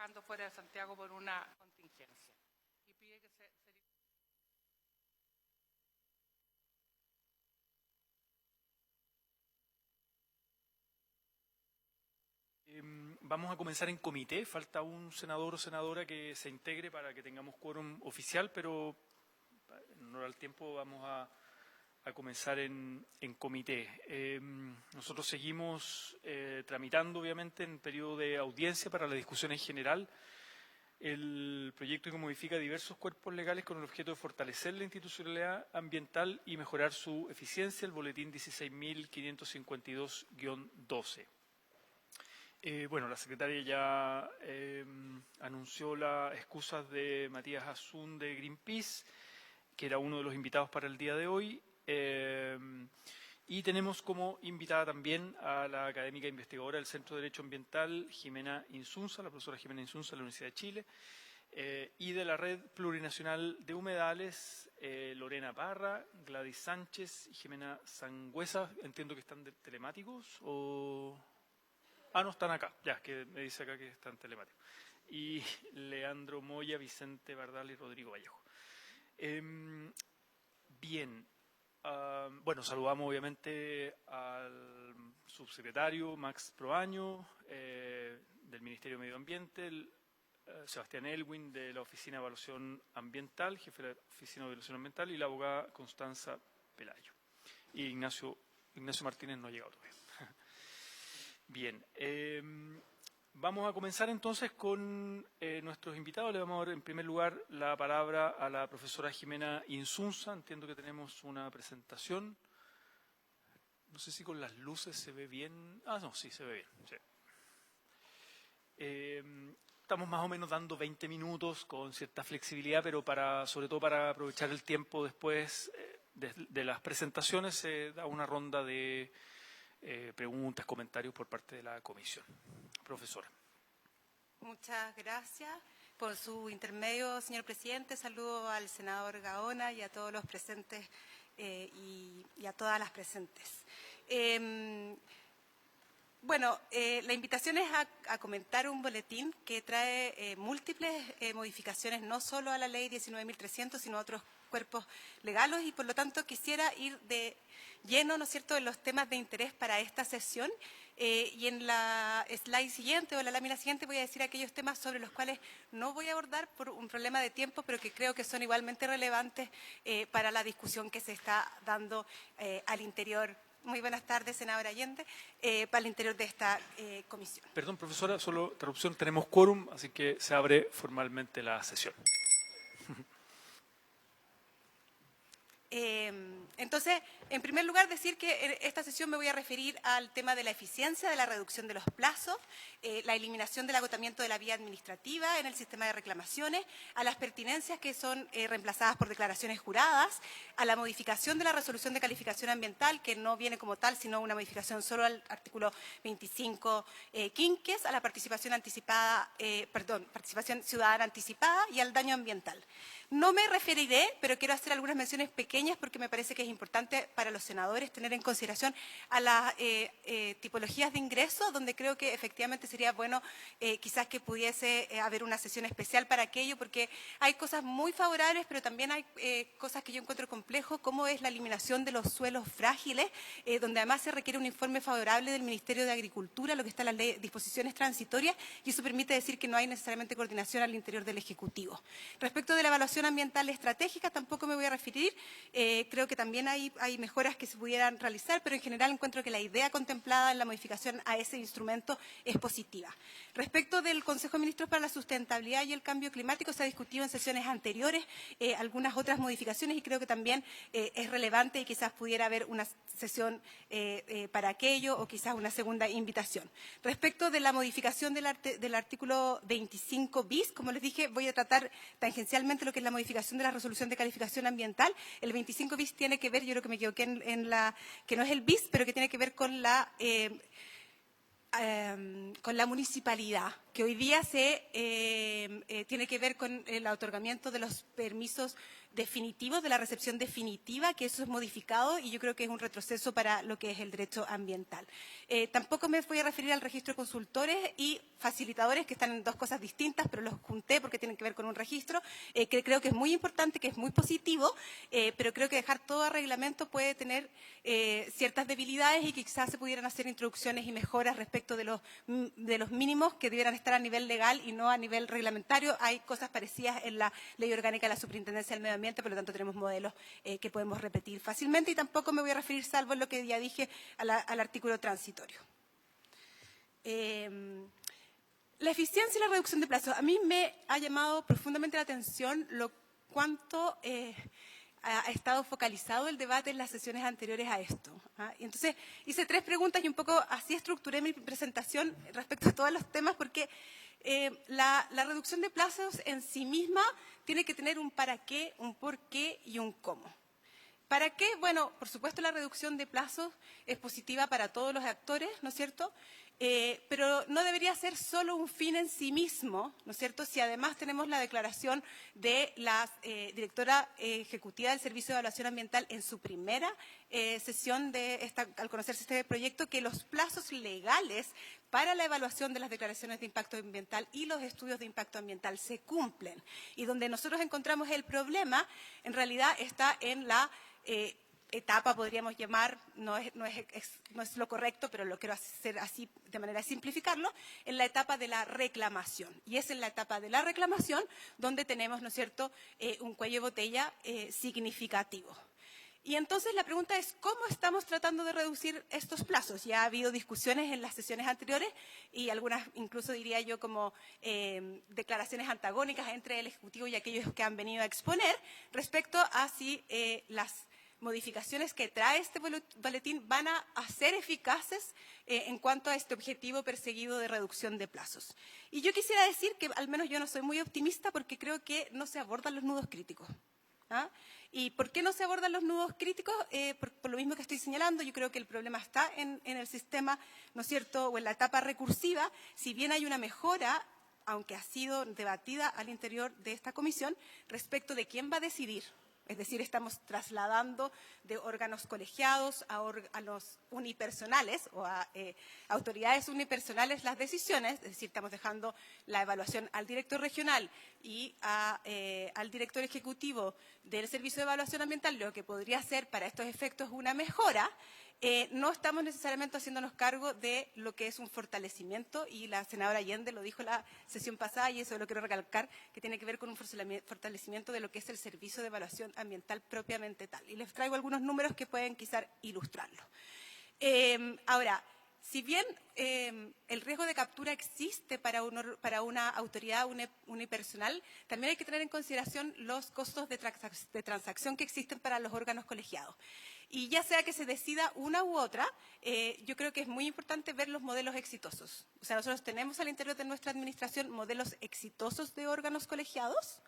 trabajando fuera de Santiago por una contingencia. Y pide que se Vamos a comenzar en comité. Falta un senador o senadora que se integre para que tengamos quórum oficial, pero en honor al tiempo vamos a comenzar en comité. Nosotros seguimos tramitando, obviamente, en periodo de audiencia para la discusión en general el proyecto que modifica diversos cuerpos legales con el objeto de fortalecer la institucionalidad ambiental y mejorar su eficiencia, el boletín 16.552-12. Bueno, la secretaria ya anunció las excusas de Matías Azún de Greenpeace, que era uno de los invitados para el día de hoy. Y tenemos como invitada también a la académica investigadora del Centro de Derecho Ambiental, Jimena Insunza, la profesora Jimena Insunza de la Universidad de Chile, y de la Red Plurinacional de Humedales, Lorena Parra, Gladys Sánchez y Jimena Sangüesa. Entiendo que están telemáticos o... Ah, no, están acá, ya, que me dice acá que están telemáticos. Y Leandro Moya, Vicente Bardal y Rodrigo Vallejo. Bien. Bueno, saludamos obviamente al subsecretario Max Proaño del Ministerio de Medio Ambiente, Sebastián Elwin de la Oficina de Evaluación Ambiental, jefe de la Oficina de Evaluación Ambiental, y la abogada Constanza Pelayo. Y Ignacio Martínez no ha llegado todavía. Bien, vamos a comenzar entonces con nuestros invitados. Le vamos a dar en primer lugar la palabra a la profesora Jimena Insunza. Entiendo que tenemos una presentación. No sé si con las luces se ve bien. Ah, no, sí, se ve bien. Sí. Estamos más o menos dando 20 minutos con cierta flexibilidad, pero sobre todo para aprovechar el tiempo después de las presentaciones se da una ronda de preguntas, comentarios por parte de la comisión. Profesora. Muchas gracias por su intermedio, señor presidente. Saludo al senador Gaona y a todos los presentes y a todas las presentes. La invitación es a comentar un boletín que trae múltiples modificaciones, no solo a la ley 19.300, sino a otros cuerpos legales, y por lo tanto quisiera ir de lleno, ¿no es cierto?, en los temas de interés para esta sesión. Y en la slide siguiente o la lámina siguiente voy a decir aquellos temas sobre los cuales no voy a abordar por un problema de tiempo, pero que creo que son igualmente relevantes para la discusión que se está dando al interior. Muy buenas tardes, senadora Allende, para el interior de esta comisión. Perdón, profesora, solo interrupción. Tenemos quórum, así que se abre formalmente la sesión. Entonces, en primer lugar, decir que en esta sesión me voy a referir al tema de la eficiencia, de la reducción de los plazos, la eliminación del agotamiento de la vía administrativa en el sistema de reclamaciones, a las pertinencias que son reemplazadas por declaraciones juradas, a la modificación de la resolución de calificación ambiental, que no viene como tal, sino una modificación solo al artículo 25 quinques, a la participación participación ciudadana anticipada y al daño ambiental. No me referiré, pero quiero hacer algunas menciones pequeñas porque me parece que es importante para los senadores tener en consideración a las tipologías de ingresos, donde creo que efectivamente sería bueno quizás que pudiese haber una sesión especial para aquello, porque hay cosas muy favorables, pero también hay cosas que yo encuentro complejo, como es la eliminación de los suelos frágiles, donde además se requiere un informe favorable del Ministerio de Agricultura, lo que está en las disposiciones transitorias, y eso permite decir que no hay necesariamente coordinación al interior del Ejecutivo. Respecto de la evaluación ambiental estratégica, tampoco me voy a referir. Creo que también hay mejoras que se pudieran realizar, pero en general encuentro que la idea contemplada en la modificación a ese instrumento es positiva. Respecto del Consejo de Ministros para la Sustentabilidad y el Cambio Climático, se ha discutido en sesiones anteriores algunas otras modificaciones y creo que también es relevante y quizás pudiera haber una sesión para aquello o quizás una segunda invitación. Respecto de la modificación del artículo 25 bis, como les dije, voy a tratar tangencialmente lo que es la modificación de la resolución de calificación ambiental. El 25 bis tiene que ver, yo creo que me equivoqué que no es el bis, pero que tiene que ver con la municipalidad. que hoy día tiene que ver con el otorgamiento de los permisos definitivos, de la recepción definitiva, que eso es modificado y yo creo que es un retroceso para lo que es el derecho ambiental. Tampoco me voy a referir al registro de consultores y facilitadores, que están en dos cosas distintas, pero los junté porque tienen que ver con un registro, que creo que es muy importante, que es muy positivo, pero creo que dejar todo a reglamento puede tener ciertas debilidades y que quizás se pudieran hacer introducciones y mejoras respecto de los mínimos que debieran estar a nivel legal y no a nivel reglamentario. Hay cosas parecidas en la Ley Orgánica de la Superintendencia del Medio Ambiente, por lo tanto tenemos modelos que podemos repetir fácilmente y tampoco me voy a referir, salvo en lo que ya dije, al artículo transitorio. La eficiencia y la reducción de plazos. A mí me ha llamado profundamente la atención cuánto ha estado focalizado el debate en las sesiones anteriores a esto. Y entonces hice 3 preguntas y un poco así estructuré mi presentación respecto a todos los temas porque la reducción de plazos en sí misma tiene que tener un para qué, un por qué y un cómo. ¿Para qué? Bueno, por supuesto la reducción de plazos es positiva para todos los actores, ¿no es cierto? Pero no debería ser solo un fin en sí mismo, ¿no es cierto? Si además tenemos la declaración de la directora ejecutiva del Servicio de Evaluación Ambiental en su primera sesión al conocerse este proyecto, que los plazos legales para la evaluación de las declaraciones de impacto ambiental y los estudios de impacto ambiental se cumplen. Y donde nosotros encontramos el problema, en realidad está en la etapa, podríamos llamar, no es lo correcto, pero lo quiero hacer así de manera de simplificarlo, en la etapa de la reclamación. Y es en la etapa de la reclamación donde tenemos, ¿no es cierto?, un cuello de botella significativo. Y entonces la pregunta es, ¿cómo estamos tratando de reducir estos plazos? Ya ha habido discusiones en las sesiones anteriores y algunas, incluso diría yo, como declaraciones antagónicas entre el Ejecutivo y aquellos que han venido a exponer respecto a si las modificaciones que trae este boletín van a ser eficaces en cuanto a este objetivo perseguido de reducción de plazos. Y yo quisiera decir que al menos yo no soy muy optimista porque creo que no se abordan los nudos críticos. ¿Y por qué no se abordan los nudos críticos? Por lo mismo que estoy señalando, yo creo que el problema está en el sistema, ¿no es cierto?, o en la etapa recursiva. Si bien hay una mejora, aunque ha sido debatida al interior de esta comisión, respecto de quién va a decidir. Es decir, estamos trasladando de órganos colegiados a los unipersonales o a autoridades unipersonales las decisiones, es decir, estamos dejando la evaluación al director regional y al director ejecutivo del Servicio de Evaluación Ambiental, lo que podría ser para estos efectos una mejora. No estamos necesariamente haciéndonos cargo de lo que es un fortalecimiento, y la senadora Allende lo dijo la sesión pasada, y eso lo quiero recalcar, que tiene que ver con un fortalecimiento de lo que es el Servicio de Evaluación Ambiental propiamente tal. Y les traigo algunos números que pueden quizás ilustrarlo. Ahora, si bien el riesgo de captura existe para una autoridad unipersonal, también hay que tener en consideración los costos de transacción que existen para los órganos colegiados. Y ya sea que se decida una u otra, yo creo que es muy importante ver los modelos exitosos. O sea, nosotros tenemos al interior de nuestra administración modelos exitosos de órganos colegiados,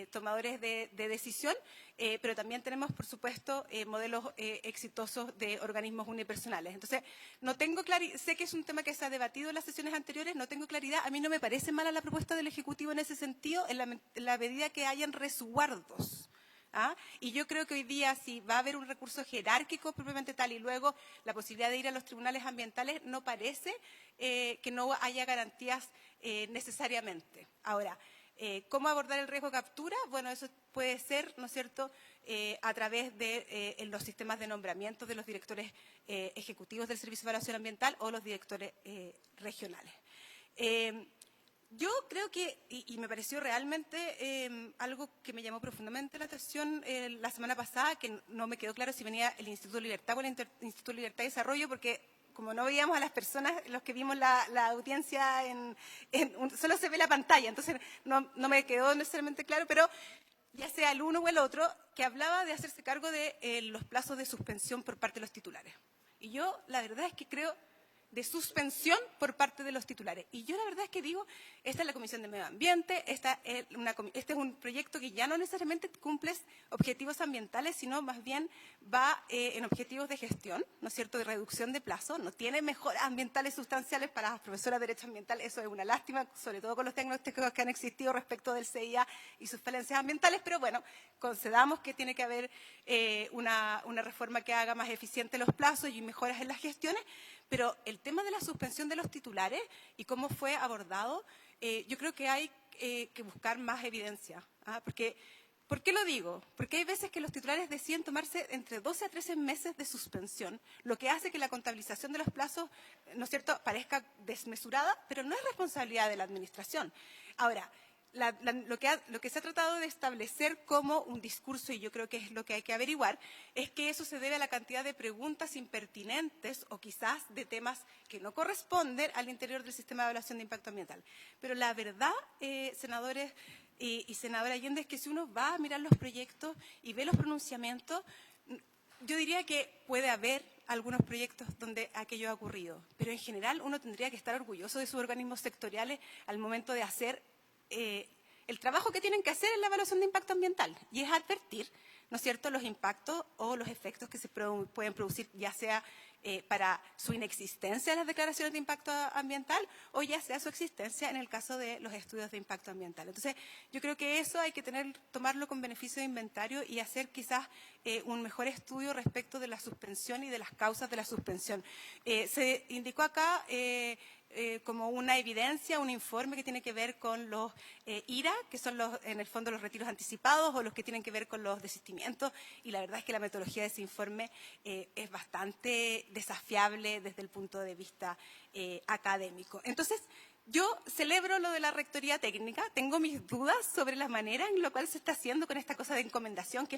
tomadores de decisión, pero también tenemos, por supuesto, modelos exitosos de organismos unipersonales. Entonces, no tengo claridad, sé que es un tema que se ha debatido en las sesiones anteriores, no tengo claridad. A mí no me parece mala la propuesta del Ejecutivo en ese sentido, en la medida que hayan resguardos. Y yo creo que hoy día, si va a haber un recurso jerárquico propiamente tal y luego la posibilidad de ir a los tribunales ambientales, no parece que no haya garantías necesariamente. Ahora, ¿cómo abordar el riesgo de captura? Bueno, eso puede ser, ¿no es cierto?, a través de los sistemas de nombramiento de los directores ejecutivos del Servicio de Evaluación Ambiental o los directores regionales. Yo creo que, y me pareció realmente algo que me llamó profundamente la atención la semana pasada, que no me quedó claro si venía el Instituto Libertad o el Instituto Libertad y Desarrollo, porque como no veíamos a las personas, los que vimos la audiencia, solo se ve la pantalla, entonces no me quedó necesariamente claro, pero ya sea el uno o el otro, que hablaba de hacerse cargo de los plazos de suspensión por parte de los titulares. Y yo, la verdad es que creo de suspensión por parte de los titulares. Y yo la verdad es que digo, esta es la Comisión de Medio Ambiente, este es un proyecto que ya no necesariamente cumple objetivos ambientales, sino más bien va en objetivos de gestión, ¿no es cierto?, de reducción de plazo, no tiene mejoras ambientales sustanciales para las profesoras de Derecho Ambiental, eso es una lástima, sobre todo con los diagnósticos que han existido respecto del CIA y sus falencias ambientales, pero bueno, concedamos que tiene que haber una reforma que haga más eficientes los plazos y mejoras en las gestiones, pero el tema de la suspensión de los titulares y cómo fue abordado, yo creo que hay que buscar más evidencia. Porque, ¿por qué lo digo? Porque hay veces que los titulares deciden tomarse entre 12 a 13 meses de suspensión, lo que hace que la contabilización de los plazos, ¿no es cierto?, parezca desmesurada, pero no es responsabilidad de la Administración. Ahora, lo que se ha tratado de establecer como un discurso, y yo creo que es lo que hay que averiguar, es que eso se debe a la cantidad de preguntas impertinentes o quizás de temas que no corresponden al interior del sistema de evaluación de impacto ambiental. Pero la verdad, senadores y senadora Allende, es que si uno va a mirar los proyectos y ve los pronunciamientos, yo diría que puede haber algunos proyectos donde aquello ha ocurrido, pero en general uno tendría que estar orgulloso de sus organismos sectoriales al momento de hacer el trabajo que tienen que hacer en la evaluación de impacto ambiental, y es advertir, ¿no es cierto?, los impactos o los efectos que se pueden producir, ya sea para su inexistencia en las declaraciones de impacto ambiental o ya sea su existencia en el caso de los estudios de impacto ambiental. Entonces, yo creo que eso hay que tomarlo con beneficio de inventario y hacer quizás un mejor estudio respecto de la suspensión y de las causas de la suspensión. Se indicó acá como una evidencia, un informe que tiene que ver con los IRA, que son en el fondo los retiros anticipados o los que tienen que ver con los desistimientos, y la verdad es que la metodología de ese informe es bastante desafiable desde el punto de vista académico. Entonces, yo celebro lo de la rectoría técnica, tengo mis dudas sobre la manera en la cual se está haciendo con esta cosa de encomendación, que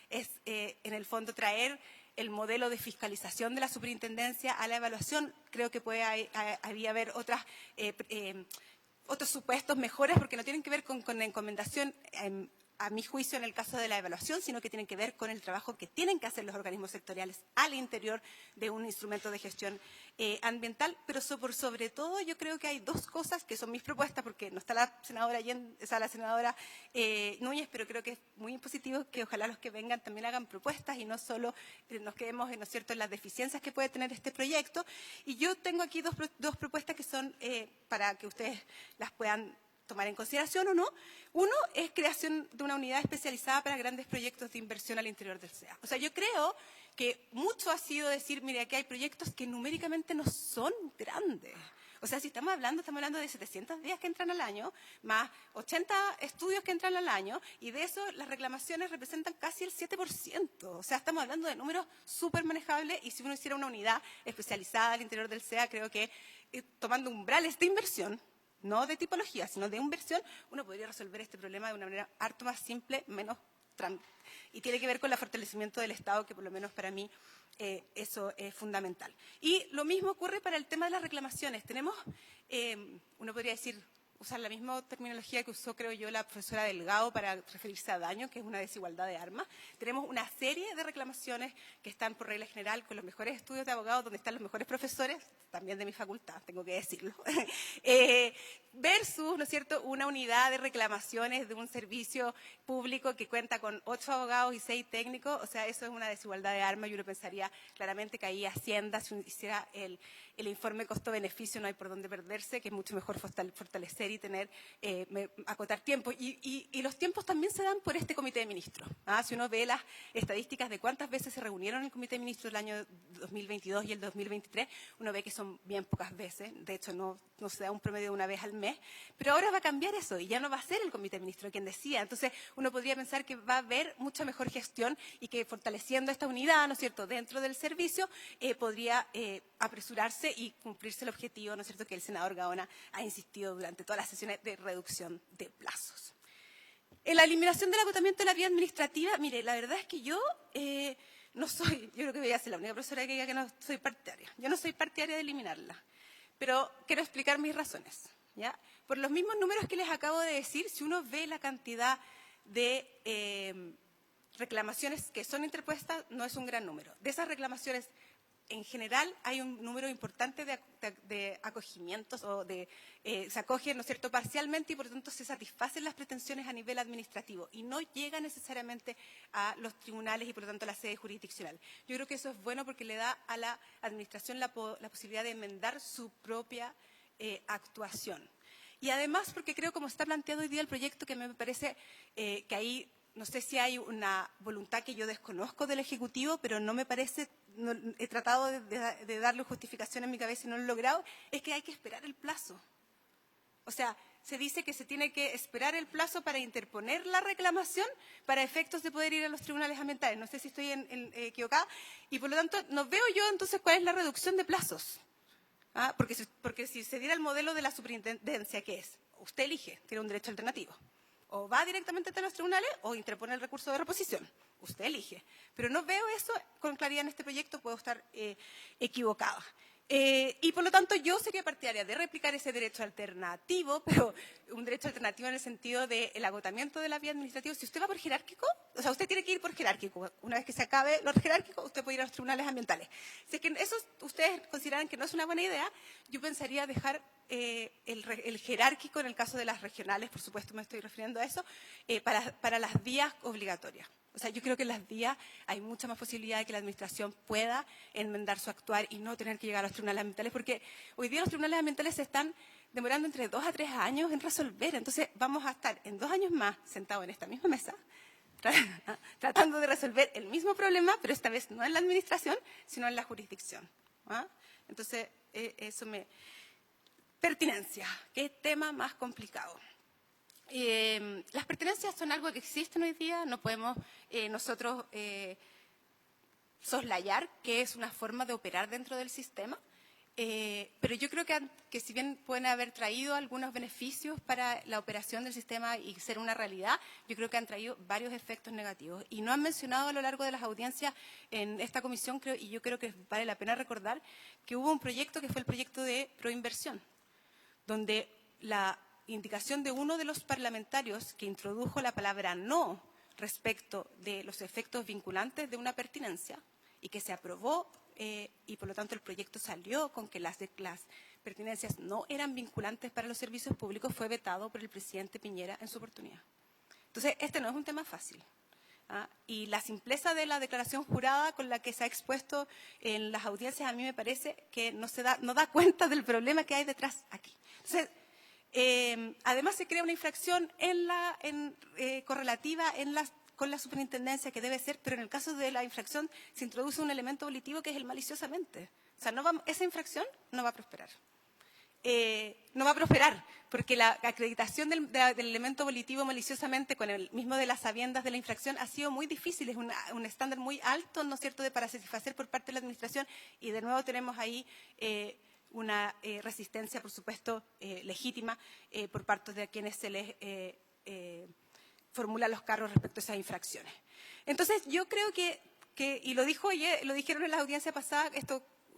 es en el fondo traer el modelo de fiscalización de la superintendencia a la evaluación. Creo que había haber otros supuestos mejores, porque no tienen que ver con la encomendación, a mi juicio, en el caso de la evaluación, sino que tienen que ver con el trabajo que tienen que hacer los organismos sectoriales al interior de un instrumento de gestión ambiental. Pero sobre todo yo creo que hay dos cosas que son mis propuestas, porque no está la senadora Núñez, pero creo que es muy positivo que ojalá los que vengan también hagan propuestas y no solo nos quedemos, ¿no es cierto?, en las deficiencias que puede tener este proyecto. Y yo tengo aquí dos propuestas que son para que ustedes las puedan tomar en consideración o no. Uno es creación de una unidad especializada para grandes proyectos de inversión al interior del SEA. O sea, yo creo que mucho ha sido decir, mire, aquí hay proyectos que numéricamente no son grandes. O sea, si estamos hablando de 700 días que entran al año, más 80 estudios que entran al año, y de eso las reclamaciones representan casi el 7%. O sea, estamos hablando de números súper manejables, y si uno hiciera una unidad especializada al interior del SEA, creo que tomando umbrales de inversión, no de tipología, sino de inversión, uno podría resolver este problema de una manera harto más simple, menos trámite. Y tiene que ver con el fortalecimiento del Estado, que por lo menos para mí eso es fundamental. Y lo mismo ocurre para el tema de las reclamaciones. Tenemos, uno podría decir, usar la misma terminología que usó, creo yo, la profesora Delgado para referirse a daño, que es una desigualdad de armas. Tenemos una serie de reclamaciones que están por regla general con los mejores estudios de abogados, donde están los mejores profesores, también de mi facultad, tengo que decirlo, versus, ¿no es cierto?, una unidad de reclamaciones de un servicio público que cuenta con 8 abogados y 6 técnicos. O sea, eso es una desigualdad de armas, y uno pensaría claramente que ahí Hacienda, si uno hiciera el informe costo-beneficio, no hay por dónde perderse, que es mucho mejor fortalecer y tener, acotar tiempo. Y los tiempos también se dan por este comité de ministros. Si uno ve las estadísticas de cuántas veces se reunieron en el comité de ministros el año 2022 y el 2023, uno ve que son bien pocas veces. De hecho, no se da un promedio de una vez al mes. Pero ahora va a cambiar eso, y ya no va a ser el comité de ministros quien decida. Entonces, uno podría pensar que va a haber mucha mejor gestión y que fortaleciendo esta unidad, ¿no es cierto?, dentro del servicio, podría apresurarse y cumplirse el objetivo, ¿no es cierto?, que el senador Gaona ha insistido durante todas las sesiones de reducción de plazos. En la eliminación del agotamiento de la vía administrativa, mire, la verdad es que yo no soy, yo creo que voy a ser la única profesora que diga que no soy partidaria. Yo no soy partidaria de eliminarla, pero quiero explicar mis razones, ¿ya? Por los mismos números que les acabo de decir, si uno ve la cantidad de reclamaciones que son interpuestas, no es un gran número. De esas reclamaciones, en general hay un número importante de acogimientos o se acoge, ¿no es cierto?, parcialmente y por lo tanto se satisfacen las pretensiones a nivel administrativo y no llega necesariamente a los tribunales y por lo tanto a la sede jurisdiccional. Yo creo que eso es bueno porque le da a la administración la posibilidad de enmendar su propia actuación. Y además porque creo, como está planteado hoy día el proyecto, que me parece que ahí no sé si hay una voluntad que yo desconozco del Ejecutivo, pero no me parece, he tratado de darle justificación en mi cabeza y no lo he logrado, es que hay que esperar el plazo. O sea, se dice que se tiene que esperar el plazo para interponer la reclamación para efectos de poder ir a los tribunales ambientales. No sé si estoy equivocada. Y por lo tanto, no veo yo entonces cuál es la reducción de plazos. Porque si se diera el modelo de la superintendencia, ¿qué es? Usted elige, tiene un derecho alternativo. O va directamente a los tribunales o interpone el recurso de reposición. Usted elige. Pero no veo eso con claridad en este proyecto, puedo estar equivocada. Y por lo tanto yo sería partidaria de replicar ese derecho alternativo, pero un derecho alternativo en el sentido del agotamiento de la vía administrativa. Si usted va por jerárquico, o sea, usted tiene que ir por jerárquico. Una vez que se acabe lo jerárquico, usted puede ir a los tribunales ambientales. Si es que eso ustedes consideran que no es una buena idea, yo pensaría dejar el jerárquico en el caso de las regionales, por supuesto me estoy refiriendo a eso, para las vías obligatorias. O sea, yo creo que en las vías hay mucha más posibilidad de que la administración pueda enmendar su actuar y no tener que llegar a los tribunales ambientales, porque hoy día los tribunales ambientales se están demorando entre 2 a 3 años en resolver. Entonces, vamos a estar en 2 años más sentados en esta misma mesa, tratando de resolver el mismo problema, pero esta vez no en la administración, sino en la jurisdicción. Entonces, eso me... Pertinencia, ¿qué tema más complicado? Las pertenencias son algo que existen hoy día, no podemos nosotros soslayar que es una forma de operar dentro del sistema, pero yo creo que si bien pueden haber traído algunos beneficios para la operación del sistema y ser una realidad, yo creo que han traído varios efectos negativos. Y no han mencionado a lo largo de las audiencias en esta comisión, y yo creo que vale la pena recordar que hubo un proyecto que fue el proyecto de proinversión, donde la indicación de uno de los parlamentarios que introdujo la palabra no respecto de los efectos vinculantes de una pertinencia y que se aprobó y por lo tanto el proyecto salió con que las pertinencias no eran vinculantes para los servicios públicos, fue vetado por el presidente Piñera en su oportunidad. Entonces, este no es un tema fácil. Y la simpleza de la declaración jurada con la que se ha expuesto en las audiencias a mí me parece que no da cuenta del problema que hay detrás aquí. Entonces, además se crea una infracción correlativa con la superintendencia que debe ser, pero en el caso de la infracción se introduce un elemento volitivo que es el maliciosamente. O sea, esa infracción no va a prosperar. No va a prosperar, porque la acreditación del elemento volitivo maliciosamente con el mismo de las sabiendas de la infracción ha sido muy difícil, es un estándar muy alto, ¿no es cierto?, para satisfacer por parte de la administración y de nuevo tenemos ahí una resistencia, por supuesto, legítima por parte de quienes se les formulan los cargos respecto a esas infracciones. Entonces, yo creo que y lo dijeron en la audiencia pasada,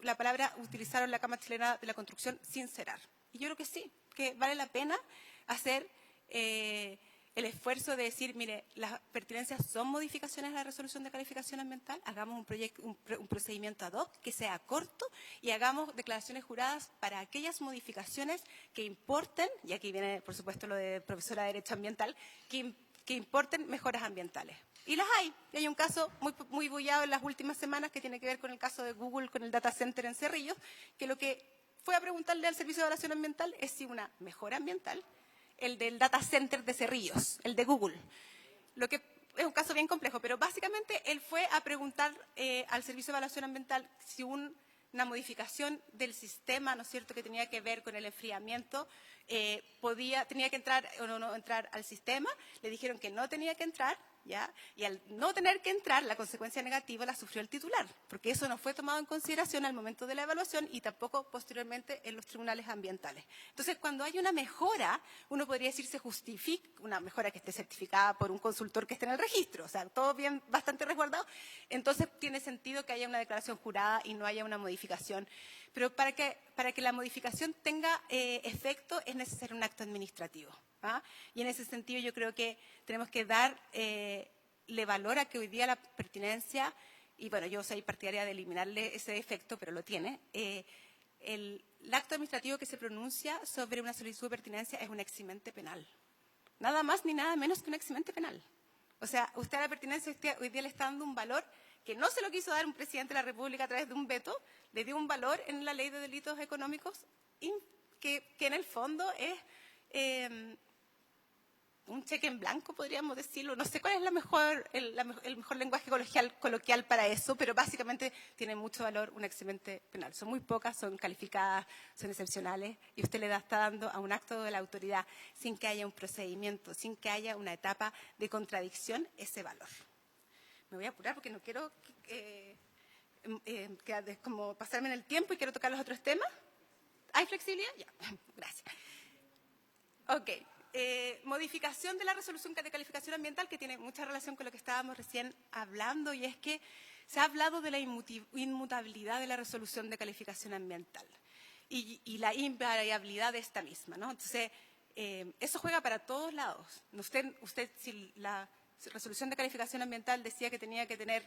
la palabra utilizaron la Cámara Chilena de la Construcción, sincerar. Y yo creo que sí, que vale la pena hacer el esfuerzo de decir, mire, las pertinencias son modificaciones a la resolución de calificación ambiental, hagamos un procedimiento ad hoc que sea corto y hagamos declaraciones juradas para aquellas modificaciones que importen, y aquí viene, por supuesto, lo de profesora de Derecho Ambiental, que importen mejoras ambientales. Y las hay. Y hay un caso muy bullado en las últimas semanas que tiene que ver con el caso de Google, con el data center en Cerrillos, que lo que fue a preguntarle al Servicio de Evaluación Ambiental es si una mejora ambiental, el del data center de Cerrillos, el de Google. Lo que es un caso bien complejo, pero básicamente él fue a preguntar al Servicio de Evaluación Ambiental si una modificación del sistema, ¿no es cierto?, que tenía que ver con el enfriamiento, tenía que entrar o no entrar al sistema. Le dijeron que no tenía que entrar, ¿ya? Y al no tener que entrar, la consecuencia negativa la sufrió el titular, porque eso no fue tomado en consideración al momento de la evaluación y tampoco posteriormente en los tribunales ambientales. Entonces, cuando hay una mejora, uno podría decir se justifica, una mejora que esté certificada por un consultor que esté en el registro, o sea, todo bien, bastante resguardado, entonces tiene sentido que haya una declaración jurada y no haya una modificación. Pero para que la modificación tenga efecto es necesario un acto administrativo. Y en ese sentido yo creo que tenemos que darle valor a que hoy día la pertinencia y bueno, yo soy partidaria de eliminarle ese efecto, pero lo tiene, el acto administrativo que se pronuncia sobre una solicitud de pertinencia es un eximente penal. Nada más ni nada menos que un eximente penal. O sea, usted a la pertinencia hoy día le está dando un valor que no se lo quiso dar un presidente de la República a través de un veto, le dio un valor en la ley de delitos económicos que en el fondo es un cheque en blanco, podríamos decirlo. No sé cuál es el mejor lenguaje coloquial para eso, pero básicamente tiene mucho valor un eximente penal. Son muy pocas, son calificadas, son excepcionales, y usted le está dando a un acto de la autoridad, sin que haya un procedimiento, sin que haya una etapa de contradicción, ese valor. Me voy a apurar porque no quiero como pasarme en el tiempo y quiero tocar los otros temas. ¿Hay flexibilidad? Ya, gracias. Ok. Modificación de la resolución de calificación ambiental, que tiene mucha relación con lo que estábamos recién hablando, y es que se ha hablado de la inmutabilidad de la resolución de calificación ambiental y la invariabilidad de esta misma, ¿no? Entonces, eso juega para todos lados. Usted, si la resolución de calificación ambiental decía que tenía que tener,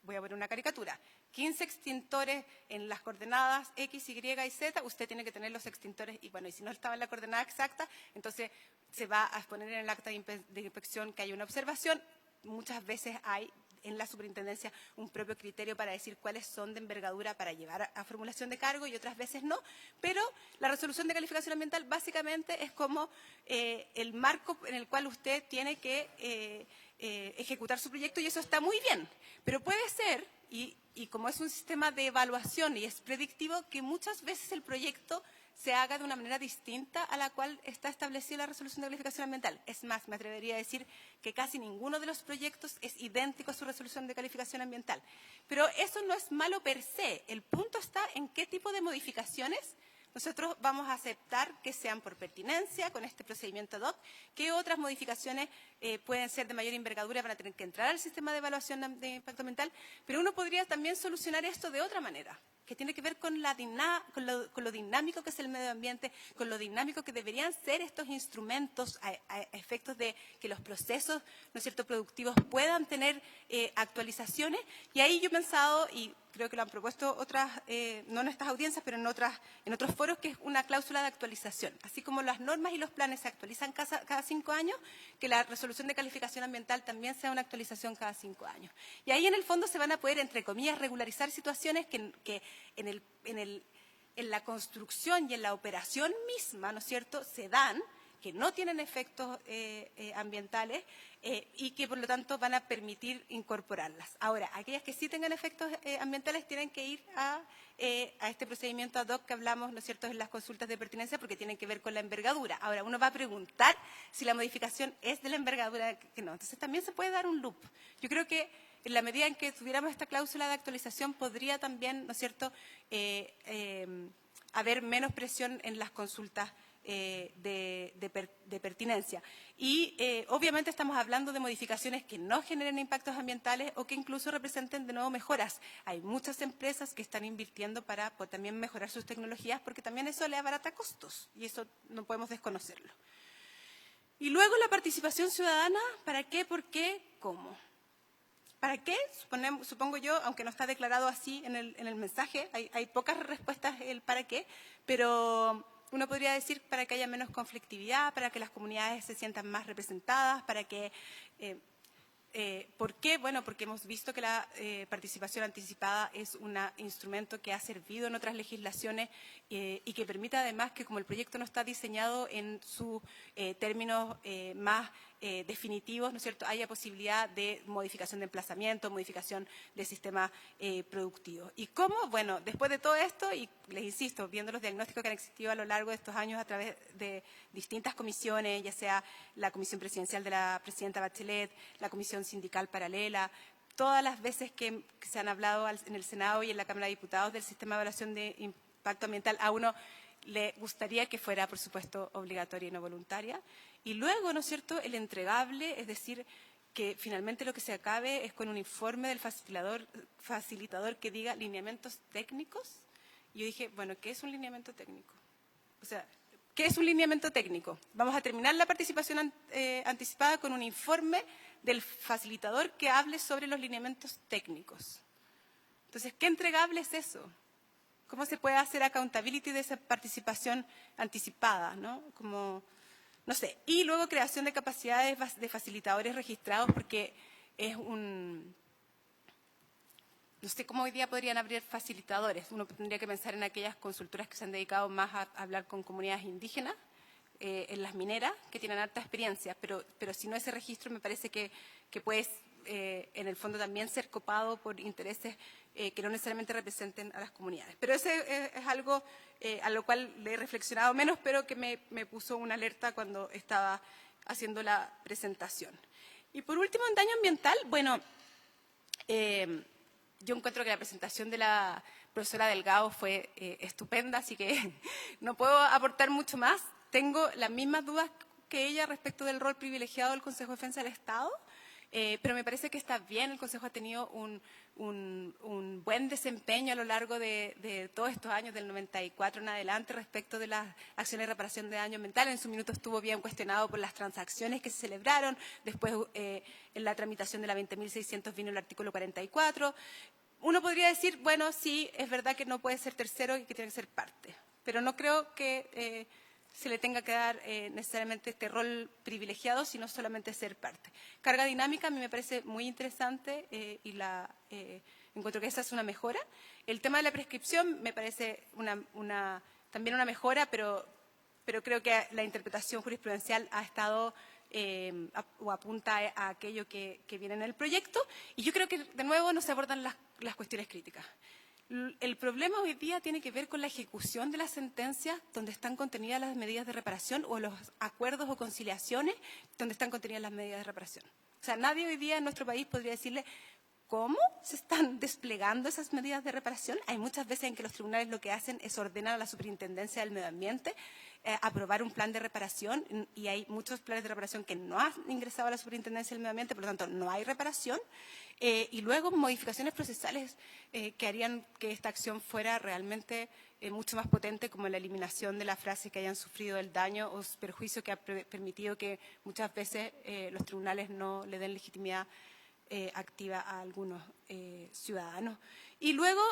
voy a poner una caricatura, 15 extintores en las coordenadas X, Y y Z, usted tiene que tener los extintores, y bueno, y si no estaba en la coordenada exacta, entonces se va a exponer en el acta de inspección que hay una observación. Muchas veces hay en la superintendencia un propio criterio para decir cuáles son de envergadura para llevar a formulación de cargo y otras veces no, pero la resolución de calificación ambiental básicamente es como el marco en el cual usted tiene que ejecutar su proyecto, y eso está muy bien, pero puede ser, y como es un sistema de evaluación y es predictivo, que muchas veces el proyecto se haga de una manera distinta a la cual está establecida la resolución de calificación ambiental. Es más, me atrevería a decir que casi ninguno de los proyectos es idéntico a su resolución de calificación ambiental. Pero eso no es malo per se. El punto está en qué tipo de modificaciones nosotros vamos a aceptar que sean por pertinencia con este procedimiento ad hoc, qué otras modificaciones pueden ser de mayor envergadura, van a tener que entrar al sistema de evaluación de impacto ambiental, pero uno podría también solucionar esto de otra manera, que tiene que ver con lo dinámico que es el medio ambiente, con lo dinámico que deberían ser estos instrumentos a efectos de que los procesos, ¿no es cierto?, productivos puedan tener actualizaciones. Y ahí yo he pensado, y creo que lo han propuesto otras, no en estas audiencias, pero en otros foros, que es una cláusula de actualización. Así como las normas y los planes se actualizan cada 5 años, que la resolución de calificación ambiental también sea una actualización cada 5 años. Y ahí en el fondo se van a poder, entre comillas, regularizar situaciones que en la construcción y en la operación misma, ¿no es cierto?, se dan, que no tienen efectos ambientales y que, por lo tanto, van a permitir incorporarlas. Ahora, aquellas que sí tengan efectos ambientales tienen que ir a este procedimiento ad hoc que hablamos, ¿no es cierto?, en las consultas de pertinencia, porque tienen que ver con la envergadura. Ahora, uno va a preguntar si la modificación es de la envergadura que no. Entonces, también se puede dar un loop. Yo creo que en la medida en que tuviéramos esta cláusula de actualización, podría también, ¿no es cierto?, haber menos presión en las consultas de pertinencia. Y obviamente estamos hablando de modificaciones que no generen impactos ambientales o que incluso representen de nuevo mejoras. Hay muchas empresas que están invirtiendo para también mejorar sus tecnologías, porque también eso le abarata costos y eso no podemos desconocerlo. Y luego la participación ciudadana, ¿para qué, por qué, cómo? ¿Para qué? Supongo yo, aunque no está declarado así en el mensaje, hay pocas respuestas el para qué, pero uno podría decir para que haya menos conflictividad, para que las comunidades se sientan más representadas, para que... ¿Por qué? Bueno, porque hemos visto que la participación anticipada es un instrumento que ha servido en otras legislaciones y que permite además que, como el proyecto no está diseñado en sus términos más definitivos, ¿no es cierto?, haya posibilidad de modificación de emplazamiento, modificación de sistema productivo. ¿Y cómo? Bueno, después de todo esto, y les insisto, viendo los diagnósticos que han existido a lo largo de estos años a través de distintas comisiones, ya sea la comisión presidencial de la presidenta Bachelet, la comisión sindical paralela, todas las veces que se han hablado en el Senado y en la Cámara de Diputados del sistema de evaluación de impacto ambiental, a uno le gustaría que fuera, por supuesto, obligatoria y no voluntaria. Y luego, ¿no es cierto?, el entregable, es decir, que finalmente lo que se acabe es con un informe del facilitador que diga lineamientos técnicos. Y yo dije, bueno, ¿qué es un lineamiento técnico? O sea, ¿qué es un lineamiento técnico? Vamos a terminar la participación anticipada con un informe del facilitador que hable sobre los lineamientos técnicos. Entonces, ¿qué entregable es eso? ¿Cómo se puede hacer accountability de esa participación anticipada, ¿no? Como, no sé. Y luego creación de capacidades de facilitadores registrados, porque es un... No sé cómo hoy día podrían abrir facilitadores. Uno tendría que pensar en aquellas consultoras que se han dedicado más a hablar con comunidades indígenas, en las mineras, que tienen harta experiencia, pero si no, ese registro me parece que puede, en el fondo, también ser copado por intereses que no necesariamente representen a las comunidades. Pero ese es algo a lo cual le he reflexionado menos, pero que me puso una alerta cuando estaba haciendo la presentación. Y por último, en daño ambiental, bueno, yo encuentro que la presentación de la profesora Delgado fue estupenda, así que no puedo aportar mucho más. Tengo las mismas dudas que ella respecto del rol privilegiado del Consejo de Defensa del Estado, pero me parece que está bien. El Consejo ha tenido un buen desempeño a lo largo de todos estos años, del 94 en adelante, respecto de las acciones de reparación de daño ambiental. En su minuto estuvo bien cuestionado por las transacciones que se celebraron. Después, en la tramitación de la 20.600 vino el artículo 44. Uno podría decir, bueno, sí, es verdad que no puede ser tercero y que tiene que ser parte, pero no creo que se le tenga que dar necesariamente este rol privilegiado, sino solamente ser parte. Carga dinámica a mí me parece muy interesante y encuentro que esa es una mejora. El tema de la prescripción me parece también una mejora, pero creo que la interpretación jurisprudencial ha estado o apunta a aquello que viene en el proyecto. Y yo creo que, de nuevo, no se abordan las cuestiones críticas. El problema hoy día tiene que ver con la ejecución de las sentencias donde están contenidas las medidas de reparación, o los acuerdos o conciliaciones donde están contenidas las medidas de reparación. O sea, nadie hoy día en nuestro país podría decirle cómo se están desplegando esas medidas de reparación. Hay muchas veces en que los tribunales lo que hacen es ordenar a la Superintendencia del Medio Ambiente aprobar un plan de reparación, y hay muchos planes de reparación que no han ingresado a la Superintendencia del Medio Ambiente, por lo tanto no hay reparación, y luego modificaciones procesales que harían que esta acción fuera realmente mucho más potente, como la eliminación de la frase que hayan sufrido el daño o perjuicio, que ha permitido que muchas veces los tribunales no le den legitimidad activa a algunos ciudadanos. Y luego,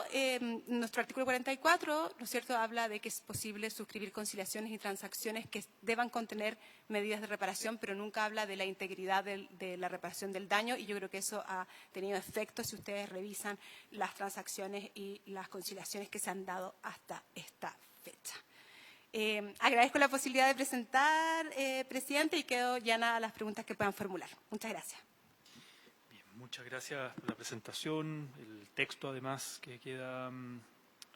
nuestro artículo 44, ¿no es cierto?, habla de que es posible suscribir conciliaciones y transacciones que deban contener medidas de reparación, pero nunca habla de la integridad de la reparación del daño, y yo creo que eso ha tenido efecto si ustedes revisan las transacciones y las conciliaciones que se han dado hasta esta fecha. Agradezco la posibilidad de presentar, presidente, y quedo llana a las preguntas que puedan formular. Muchas gracias. Muchas gracias por la presentación, el texto además que queda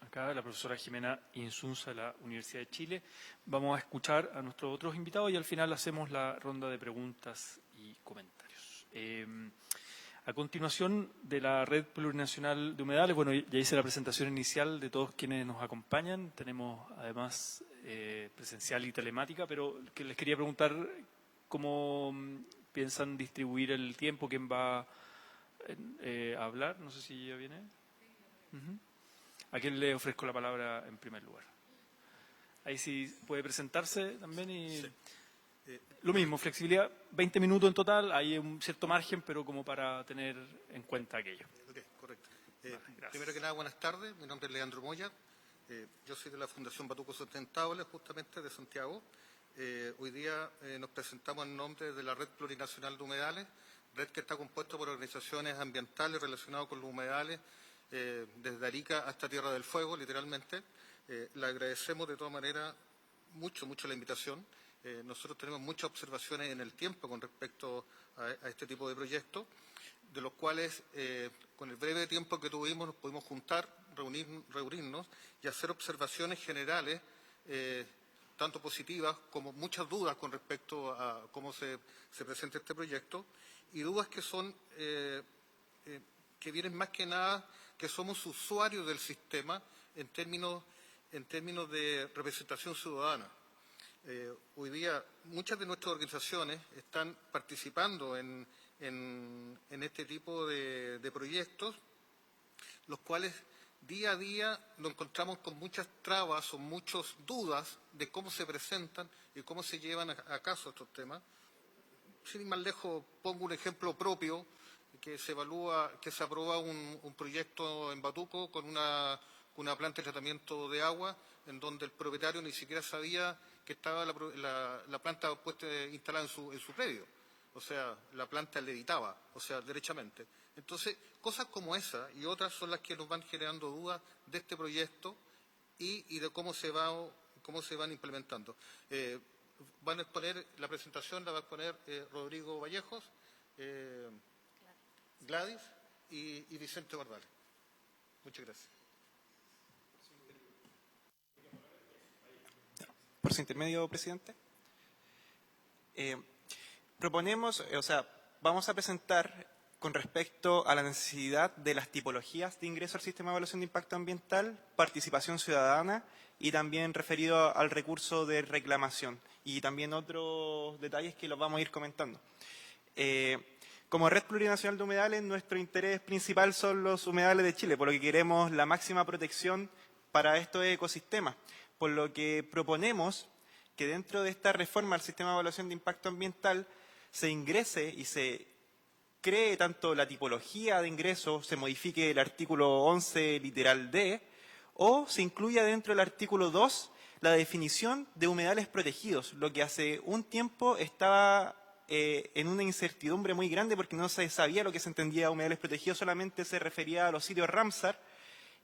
acá, la profesora Jimena Insunza de la Universidad de Chile. Vamos a escuchar a nuestros otros invitados y al final hacemos la ronda de preguntas y comentarios. A continuación de la Red Plurinacional de Humedales, bueno, ya hice la presentación inicial de todos quienes nos acompañan. Tenemos además presencial y telemática, pero que les quería preguntar cómo piensan distribuir el tiempo, quién va a hablar. No sé si ya viene. ¿A quién le ofrezco la palabra en primer lugar? Ahí sí puede presentarse también. Y sí. Lo mismo, flexibilidad, 20 minutos en total, hay un cierto margen, pero como para tener en cuenta aquello. Okay, correcto. Primero que nada, buenas tardes. Mi nombre es Leandro Moya. Yo soy de la Fundación Batuco Sustentable, justamente de Santiago. Hoy día nos presentamos en nombre de la Red Plurinacional de Humedales, red que está compuesta por organizaciones ambientales relacionadas con los humedales, desde Arica hasta Tierra del Fuego, literalmente. Le agradecemos de todas maneras mucho la invitación. Nosotros tenemos muchas observaciones en el tiempo con respecto a este tipo de proyectos, de los cuales, con el breve tiempo que tuvimos, nos pudimos juntar, reunirnos y hacer observaciones generales, tanto positivas como muchas dudas con respecto a cómo se presenta este proyecto, y dudas que son que vienen más que nada que somos usuarios del sistema en términos de representación ciudadana. Hoy día muchas de nuestras organizaciones están participando en este tipo de proyectos, los cuales día a día nos encontramos con muchas trabas o muchas dudas de cómo se presentan y cómo se llevan a caso estos temas. Sin ir más lejos, pongo un ejemplo propio. que se evalúa, que se aprueba un proyecto en Batuco con una planta de tratamiento de agua en donde el propietario ni siquiera sabía que estaba la planta instalada en su predio. O sea, la planta le editaba, o sea, derechamente. Entonces, cosas como esa y otras son las que nos van generando dudas de este proyecto y de cómo se van implementando. Van a exponer, la presentación la va a exponer Rodrigo Vallejos, Gladys y Vicente Bardales. Muchas gracias. Por su intermedio, presidente. Proponemos, vamos a presentar con respecto a la necesidad de las tipologías de ingreso al sistema de evaluación de impacto ambiental, participación ciudadana y también referido al recurso de reclamación y también otros detalles que los vamos a ir comentando. Como Red Plurinacional de Humedales, nuestro interés principal son los humedales de Chile, por lo que queremos la máxima protección para estos ecosistemas, por lo que proponemos que dentro de esta reforma al sistema de evaluación de impacto ambiental se ingrese y se cree tanto la tipología de ingreso, se modifique el artículo 11 literal D, o se incluya dentro del artículo 2 la definición de humedales protegidos, lo que hace un tiempo estaba en una incertidumbre muy grande porque no se sabía lo que se entendía humedales protegidos, solamente se refería a los sitios Ramsar,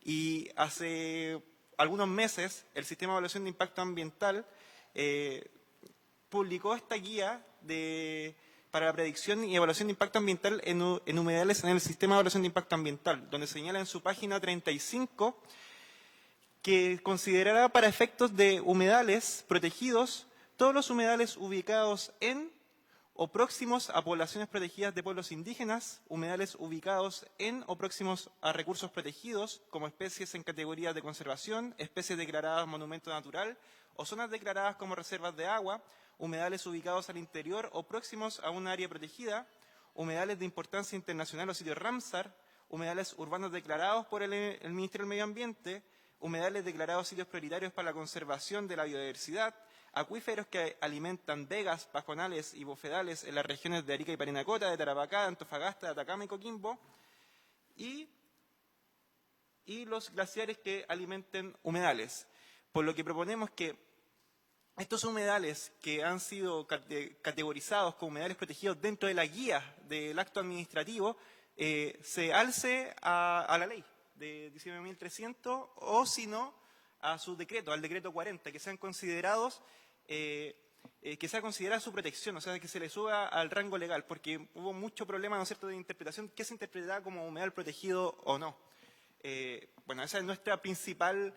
y hace algunos meses el Sistema de Evaluación de Impacto Ambiental publicó esta guía para la predicción y evaluación de impacto ambiental en humedales en el Sistema de Evaluación de Impacto Ambiental, donde señala en su página 35 que considerará para efectos de humedales protegidos todos los humedales ubicados en o próximos a poblaciones protegidas de pueblos indígenas, humedales ubicados en o próximos a recursos protegidos, como especies en categorías de conservación, especies declaradas monumento natural o zonas declaradas como reservas de agua, humedales ubicados al interior o próximos a un área protegida, humedales de importancia internacional o sitios Ramsar, humedales urbanos declarados por el Ministerio del Medio Ambiente, humedales declarados sitios prioritarios para la conservación de la biodiversidad, acuíferos que alimentan vegas, pajonales y bofedales en las regiones de Arica y Parinacota, de Tarapacá, de Antofagasta, de Atacama y Coquimbo, y los glaciares que alimenten humedales. Por lo que proponemos que estos humedales que han sido categorizados como humedales protegidos dentro de la guía del acto administrativo se alce a la ley de 19.300 o si no a su decreto, al decreto 40, que sean considerados, que sea considerada su protección, o sea, que se le suba al rango legal, porque hubo mucho problema, ¿no es cierto?, de interpretación, qué se interpretará como humedal protegido o no. Bueno, esa es nuestra principal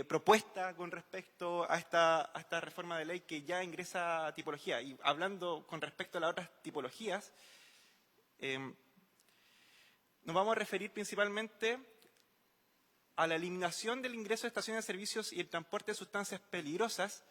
propuesta con respecto a esta reforma de ley que ya ingresa tipología. Y hablando con respecto a las otras tipologías, nos vamos a referir principalmente a la eliminación del ingreso de estaciones de servicios y el transporte de sustancias peligrosas,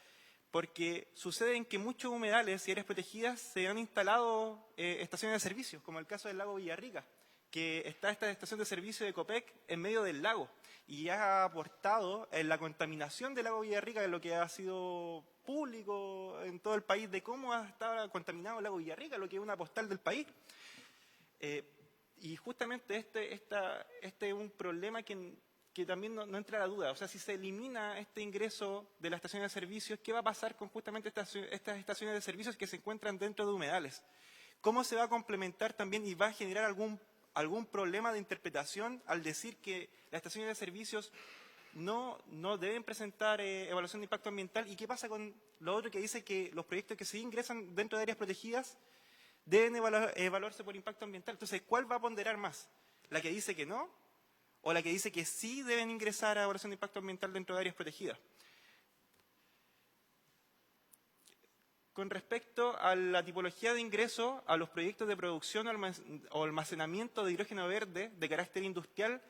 porque sucede en que muchos humedales y áreas protegidas se han instalado estaciones de servicios, como el caso del lago Villarrica, que está esta estación de servicio de Copec en medio del lago y ha aportado en la contaminación del lago Villarrica, en lo que ha sido público en todo el país, de cómo estaba contaminado el lago Villarrica, lo que es una postal del país. Y justamente este es un problema que también no entra a la duda. O sea, si se elimina este ingreso de las estaciones de servicios, ¿qué va a pasar con justamente estas estaciones de servicios que se encuentran dentro de humedales? ¿Cómo se va a complementar también y va a generar algún problema de interpretación al decir que las estaciones de servicios no deben presentar evaluación de impacto ambiental? ¿Y qué pasa con lo otro que dice que los proyectos que sí ingresan dentro de áreas protegidas deben evaluarse por impacto ambiental? Entonces, ¿cuál va a ponderar más? ¿La que dice que no o la que dice que sí deben ingresar a evaluación de impacto ambiental dentro de áreas protegidas? Con respecto a la tipología de ingreso a los proyectos de producción o almacenamiento de hidrógeno verde de carácter industrial,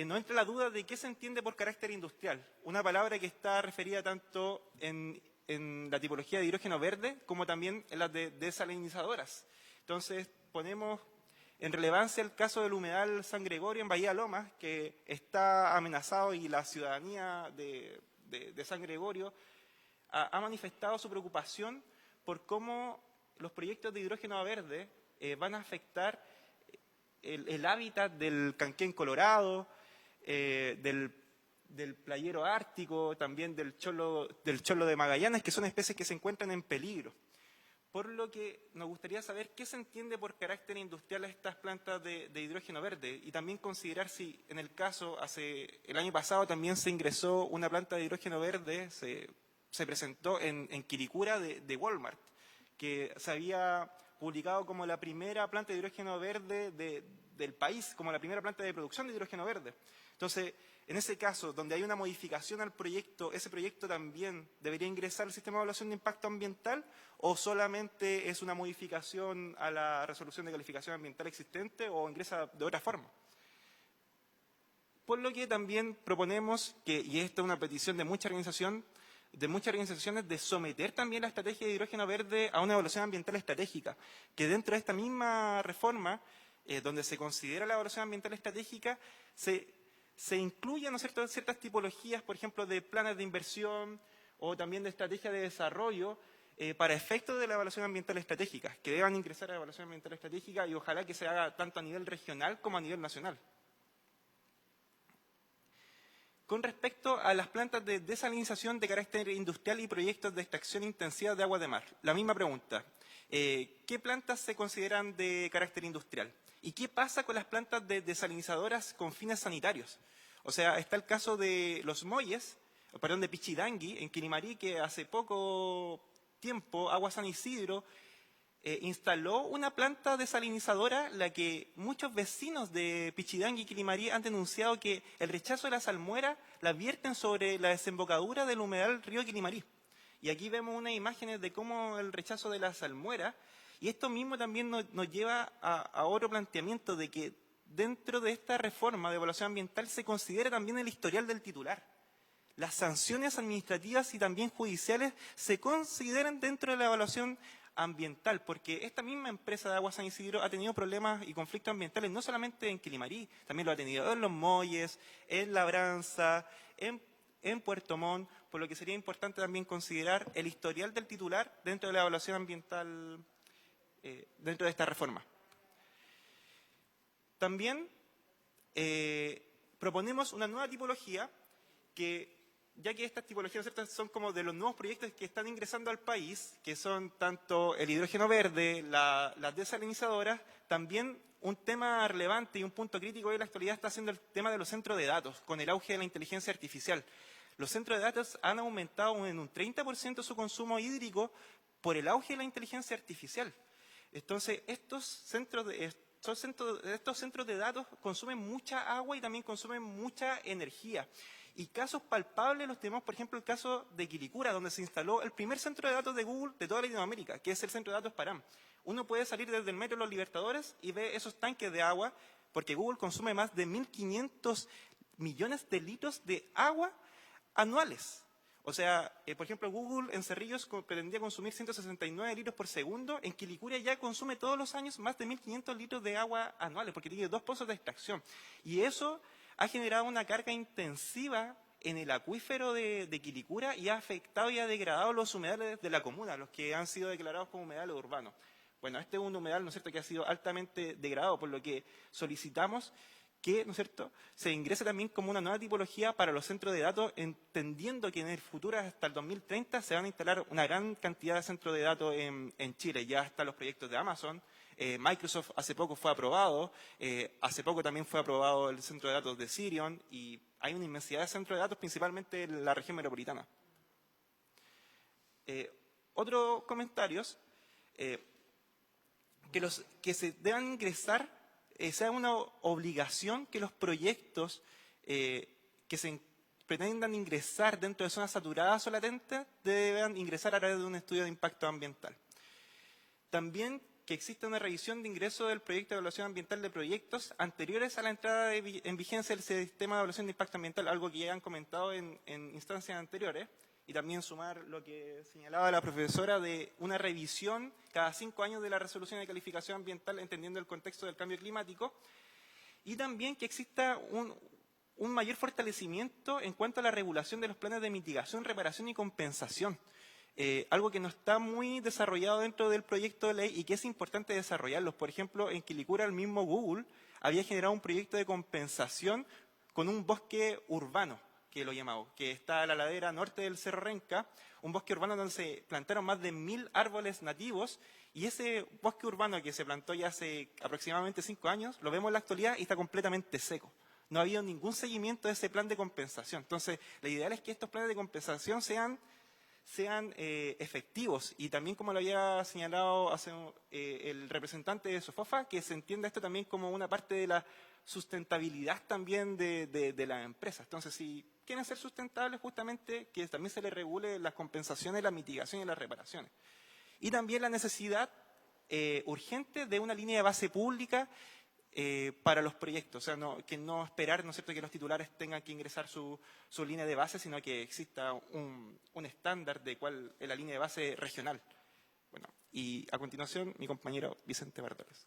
no entra la duda de qué se entiende por carácter industrial. Una palabra que está referida tanto en la tipología de hidrógeno verde como también en las de desalinizadoras. Entonces, ponemos en relevancia el caso del humedal San Gregorio en Bahía Lomas, que está amenazado y la ciudadanía de San Gregorio ha manifestado su preocupación por cómo los proyectos de hidrógeno verde van a afectar el hábitat del canquén colorado, del playero ártico, también del cholo de Magallanes, que son especies que se encuentran en peligro. Por lo que nos gustaría saber qué se entiende por carácter industrial a estas plantas de hidrógeno verde y también considerar si en el caso, el año pasado también se ingresó una planta de hidrógeno verde, se presentó en Quilicura de Walmart, que se había publicado como la primera planta de hidrógeno verde del país, como la primera planta de producción de hidrógeno verde. Entonces, en ese caso, donde hay una modificación al proyecto, ¿ese proyecto también debería ingresar al sistema de evaluación de impacto ambiental o solamente es una modificación a la resolución de calificación ambiental existente o ingresa de otra forma? Por lo que también proponemos que, y esta es una petición de muchas organizaciones, de someter también la estrategia de hidrógeno verde a una evaluación ambiental estratégica, que dentro de esta misma reforma, donde se considera la evaluación ambiental estratégica, se incluyan, ¿no es cierto?, ciertas tipologías, por ejemplo, de planes de inversión o también de estrategias de desarrollo para efectos de la evaluación ambiental estratégica, que deban ingresar a la evaluación ambiental estratégica y ojalá que se haga tanto a nivel regional como a nivel nacional. Con respecto a las plantas de desalinización de carácter industrial y proyectos de extracción intensiva de agua de mar, la misma pregunta. ¿Qué plantas se consideran de carácter industrial? ¿Y qué pasa con las plantas de desalinizadoras con fines sanitarios? O sea, está el caso de los muelles, de Pichidangui, en Quilimarí, que hace poco tiempo Agua San Isidro instaló una planta desalinizadora, la que muchos vecinos de Pichidangui y Quilimarí han denunciado que el rechazo de la salmuera la vierten sobre la desembocadura del humedal río Quilimarí. Y aquí vemos unas imágenes de cómo el rechazo de la salmuera, y esto mismo también nos lleva a otro planteamiento de que dentro de esta reforma de evaluación ambiental se considera también el historial del titular. Las sanciones administrativas y también judiciales se consideran dentro de la evaluación ambiental, porque esta misma empresa de Agua San Isidro ha tenido problemas y conflictos ambientales no solamente en Quilimarí, también lo ha tenido en Los Molles, en Labranza, en Puerto Montt, por lo que sería importante también considerar el historial del titular dentro de la evaluación ambiental, dentro de esta reforma. También proponemos una nueva tipología que, ya que estas tipologías, ¿cierto?, son como de los nuevos proyectos que están ingresando al país, que son tanto el hidrógeno verde, las desalinizadoras, también un tema relevante y un punto crítico de la actualidad está siendo el tema de los centros de datos, con el auge de la inteligencia artificial. Los centros de datos han aumentado en un 30% su consumo hídrico por el auge de la inteligencia artificial. Entonces, estos centros de datos consumen mucha agua y también consumen mucha energía. Y casos palpables los tenemos, por ejemplo, el caso de Quilicura, donde se instaló el primer centro de datos de Google de toda Latinoamérica, que es el centro de datos Param. Uno puede salir desde el metro de Los Libertadores y ve esos tanques de agua, porque Google consume más de 1.500 millones de litros de agua anuales. O sea, por ejemplo, Google en Cerrillos pretendía consumir 169 litros por segundo. En Quilicura ya consume todos los años más de 1.500 litros de agua anuales, porque tiene 2 pozos de extracción. Y eso ha generado una carga intensiva en el acuífero de Quilicura y ha afectado y ha degradado los humedales de la comuna, los que han sido declarados como humedales urbanos. Bueno, este es un humedal, ¿no es cierto?, que ha sido altamente degradado, por lo que solicitamos que, ¿no es cierto?, se ingrese también como una nueva tipología para los centros de datos, entendiendo que en el futuro, hasta el 2030, se van a instalar una gran cantidad de centros de datos en Chile. Ya están los proyectos de Amazon, Microsoft hace poco fue aprobado, hace poco también fue aprobado el centro de datos de Sirion, y hay una inmensidad de centros de datos, principalmente en la región metropolitana. Otros comentarios, que se deban ingresar, sea una obligación que los proyectos que se pretendan ingresar dentro de zonas saturadas o latentes deban ingresar a través de un estudio de impacto ambiental. También que exista una revisión de ingreso del proyecto de evaluación ambiental de proyectos anteriores a la entrada en vigencia del sistema de evaluación de impacto ambiental, algo que ya han comentado en instancias anteriores. Y también sumar lo que señalaba la profesora de una revisión cada 5 años de la resolución de calificación ambiental, entendiendo el contexto del cambio climático. Y también que exista un mayor fortalecimiento en cuanto a la regulación de los planes de mitigación, reparación y compensación. Algo que no está muy desarrollado dentro del proyecto de ley y que es importante desarrollarlos. Por ejemplo, en Quilicura el mismo Google había generado un proyecto de compensación con un bosque urbano, que lo llamamos, que está a la ladera norte del Cerro Renca, un bosque urbano donde se plantaron más de 1000 árboles nativos, y ese bosque urbano que se plantó ya hace aproximadamente 5 años, lo vemos en la actualidad y está completamente seco. No ha habido ningún seguimiento de ese plan de compensación. Entonces, lo ideal es que estos planes de compensación sean efectivos, y también, como lo había señalado el representante de SOFOFA, que se entienda esto también como una parte de la sustentabilidad también de las empresas. Entonces, si quieren ser sustentables, justamente que también se les regule las compensaciones, la mitigación y las reparaciones. Y también la necesidad urgente de una línea de base pública para los proyectos, o sea, que no esperar, ¿no es cierto?, que los titulares tengan que ingresar su línea de base, sino que exista un estándar de cuál es la línea de base regional. Bueno, y a continuación, mi compañero Vicente Bardoles.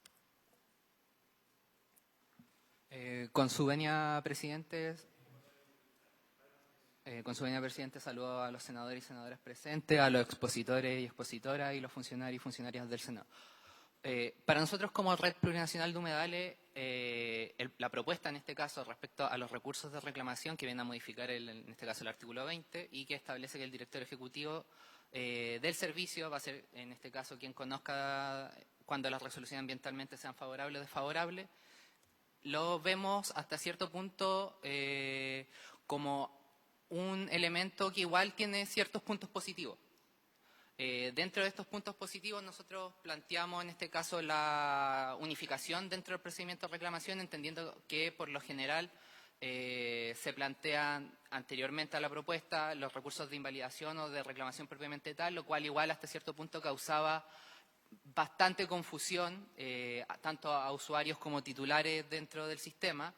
Con su venia, presidente, saludo a los senadores y senadoras presentes, a los expositores y expositoras y los funcionarios y funcionarias del Senado. Para nosotros, como Red Plurinacional de Humedales, la propuesta en este caso respecto a los recursos de reclamación que viene a modificar en este caso el artículo 20 y que establece que el director ejecutivo del servicio va a ser en este caso quien conozca cuando las resoluciones ambientalmente sean favorables o desfavorables, lo vemos hasta cierto punto como un elemento que igual tiene ciertos puntos positivos. Dentro de estos puntos positivos nosotros planteamos en este caso la unificación dentro del procedimiento de reclamación, entendiendo que por lo general se plantean anteriormente a la propuesta los recursos de invalidación o de reclamación propiamente tal, lo cual igual hasta cierto punto causaba bastante confusión tanto a usuarios como titulares dentro del sistema.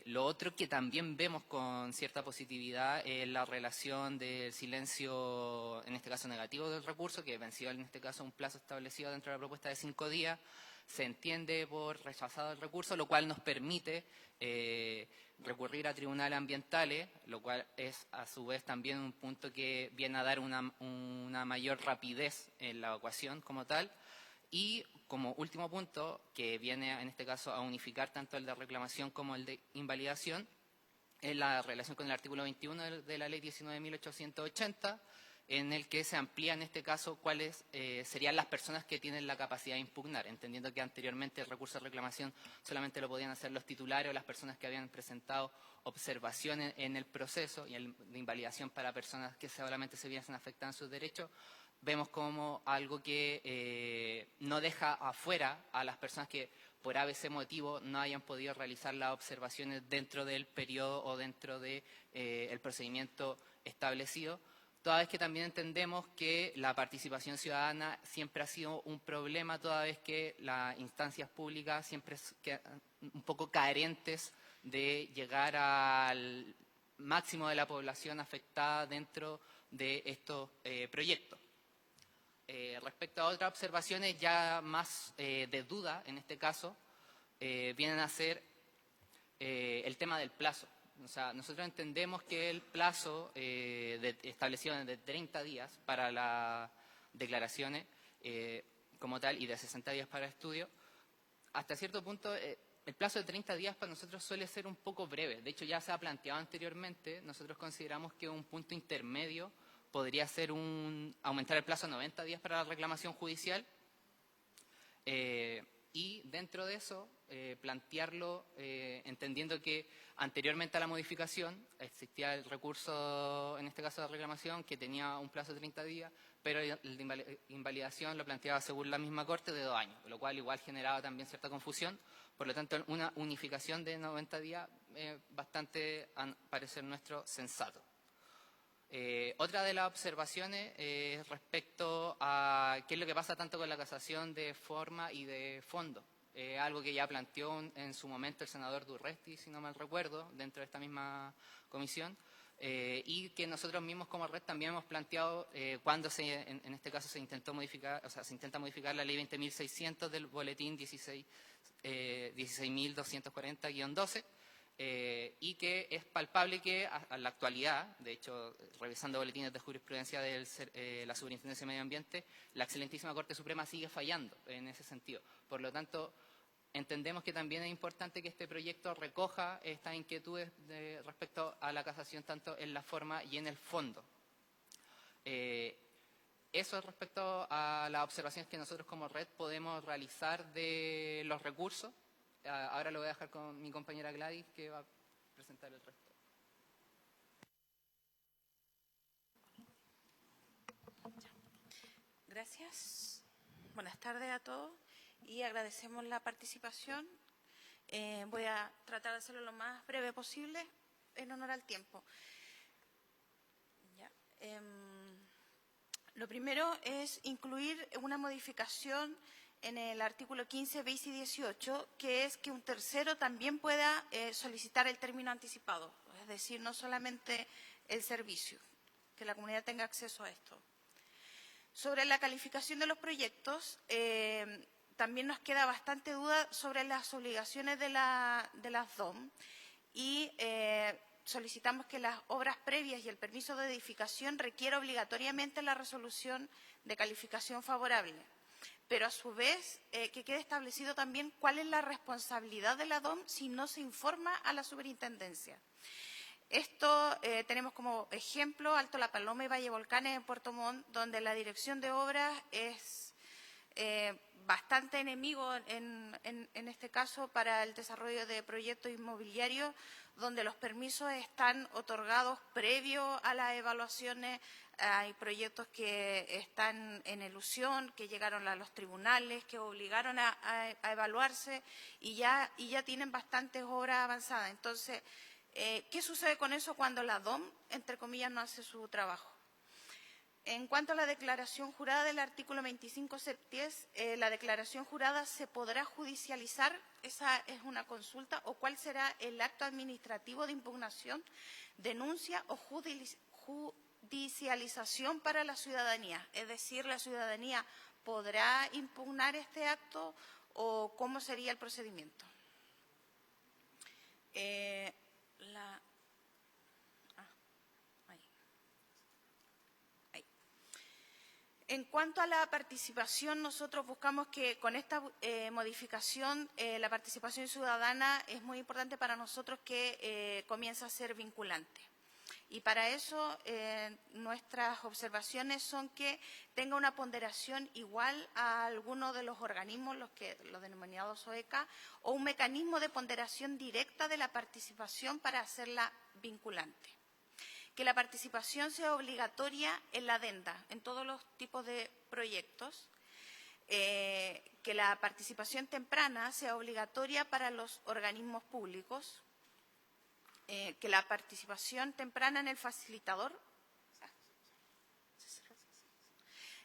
Lo otro que también vemos con cierta positividad es la relación del silencio, en este caso negativo del recurso, que venció en este caso un plazo establecido dentro de la propuesta de 5 días, se entiende por rechazado el recurso, lo cual nos permite recurrir a tribunales ambientales, lo cual es a su vez también un punto que viene a dar una mayor rapidez en la evacuación como tal. Y como último punto, que viene en este caso a unificar tanto el de reclamación como el de invalidación, es la relación con el artículo 21 de la ley 19.880, en el que se amplía en este caso cuáles serían las personas que tienen la capacidad de impugnar, entendiendo que anteriormente el recurso de reclamación solamente lo podían hacer los titulares o las personas que habían presentado observaciones en el proceso, y el de invalidación para personas que solamente se viesen afectadas en sus derechos. Vemos como algo que no deja afuera a las personas que por ABC motivo no hayan podido realizar las observaciones dentro del periodo o dentro del procedimiento establecido, toda vez que también entendemos que la participación ciudadana siempre ha sido un problema, toda vez que las instancias públicas siempre quedan un poco carentes de llegar al máximo de la población afectada dentro de estos proyectos. Respecto a otras observaciones ya más de duda, en este caso, vienen a ser el tema del plazo. O sea, nosotros entendemos que el plazo establecido de 30 días para las declaraciones como tal y de 60 días para estudio, hasta cierto punto el plazo de 30 días para nosotros suele ser un poco breve. De hecho, ya se ha planteado anteriormente, nosotros consideramos que un punto intermedio podría ser aumentar el plazo a 90 días para la reclamación judicial y dentro de eso plantearlo entendiendo que anteriormente a la modificación existía el recurso, en este caso de reclamación, que tenía un plazo de 30 días, pero el de invalidación lo planteaba según la misma Corte de 2 años, lo cual igual generaba también cierta confusión. Por lo tanto, una unificación de 90 días bastante, a parecer nuestro, sensato. Otra de las observaciones es respecto a qué es lo que pasa tanto con la casación de forma y de fondo. Algo que ya planteó en su momento el senador Durresti, si no mal recuerdo, dentro de esta misma comisión, y que nosotros mismos como red también hemos planteado cuando en este caso se intentó modificar, o sea, se intenta modificar la ley 20.600 del boletín 16.240-12, y que es palpable que a la actualidad, de hecho, revisando boletines de jurisprudencia de la Superintendencia de Medio Ambiente, la excelentísima Corte Suprema sigue fallando en ese sentido. Por lo tanto, Entendemos que también es importante que este proyecto recoja estas inquietudes respecto a la casación tanto en la forma y en el fondo. Eso respecto a las observaciones que nosotros como red podemos realizar de los recursos. Ahora lo voy a dejar con mi compañera Gladys, que va a presentar el resto. Gracias. Buenas tardes a todos y agradecemos la participación. Voy a tratar de hacerlo lo más breve posible en honor al tiempo. Ya. Lo primero es incluir una modificación en el artículo 15 bis y 18, que es que un tercero también pueda solicitar el término anticipado, es decir, no solamente el servicio, que la comunidad tenga acceso a esto. Sobre la calificación de los proyectos, también nos queda bastante duda sobre las obligaciones de las DOM y solicitamos que las obras previas y el permiso de edificación requiera obligatoriamente la resolución de calificación favorable, pero a su vez que quede establecido también cuál es la responsabilidad de la DOM si no se informa a la superintendencia. Esto tenemos como ejemplo Alto La Paloma y Valle Volcanes en Puerto Montt, donde la dirección de obras es bastante enemigo en este caso para el desarrollo de proyectos inmobiliarios, donde los permisos están otorgados previo a las evaluaciones. Hay proyectos que están en elusión, que llegaron a los tribunales, que obligaron a evaluarse y ya tienen bastantes obras avanzadas. Entonces, ¿qué sucede con eso cuando la DOM, entre comillas, no hace su trabajo? En cuanto a la declaración jurada del artículo 25 septies, la declaración jurada se podrá judicializar, esa es una consulta, o cuál será el acto administrativo de impugnación, denuncia o judicialización para la ciudadanía. Es decir, la ciudadanía podrá impugnar este acto o cómo sería el procedimiento. En cuanto a la participación, nosotros buscamos que con esta modificación la participación ciudadana es muy importante para nosotros que comience a ser vinculante. Y para eso nuestras observaciones son que tenga una ponderación igual a alguno de los organismos, los denominados OECA, o un mecanismo de ponderación directa de la participación para hacerla vinculante. Que la participación sea obligatoria en la adenda, en todos los tipos de proyectos. Que la participación temprana sea obligatoria para los organismos públicos. Que la participación temprana en el facilitador.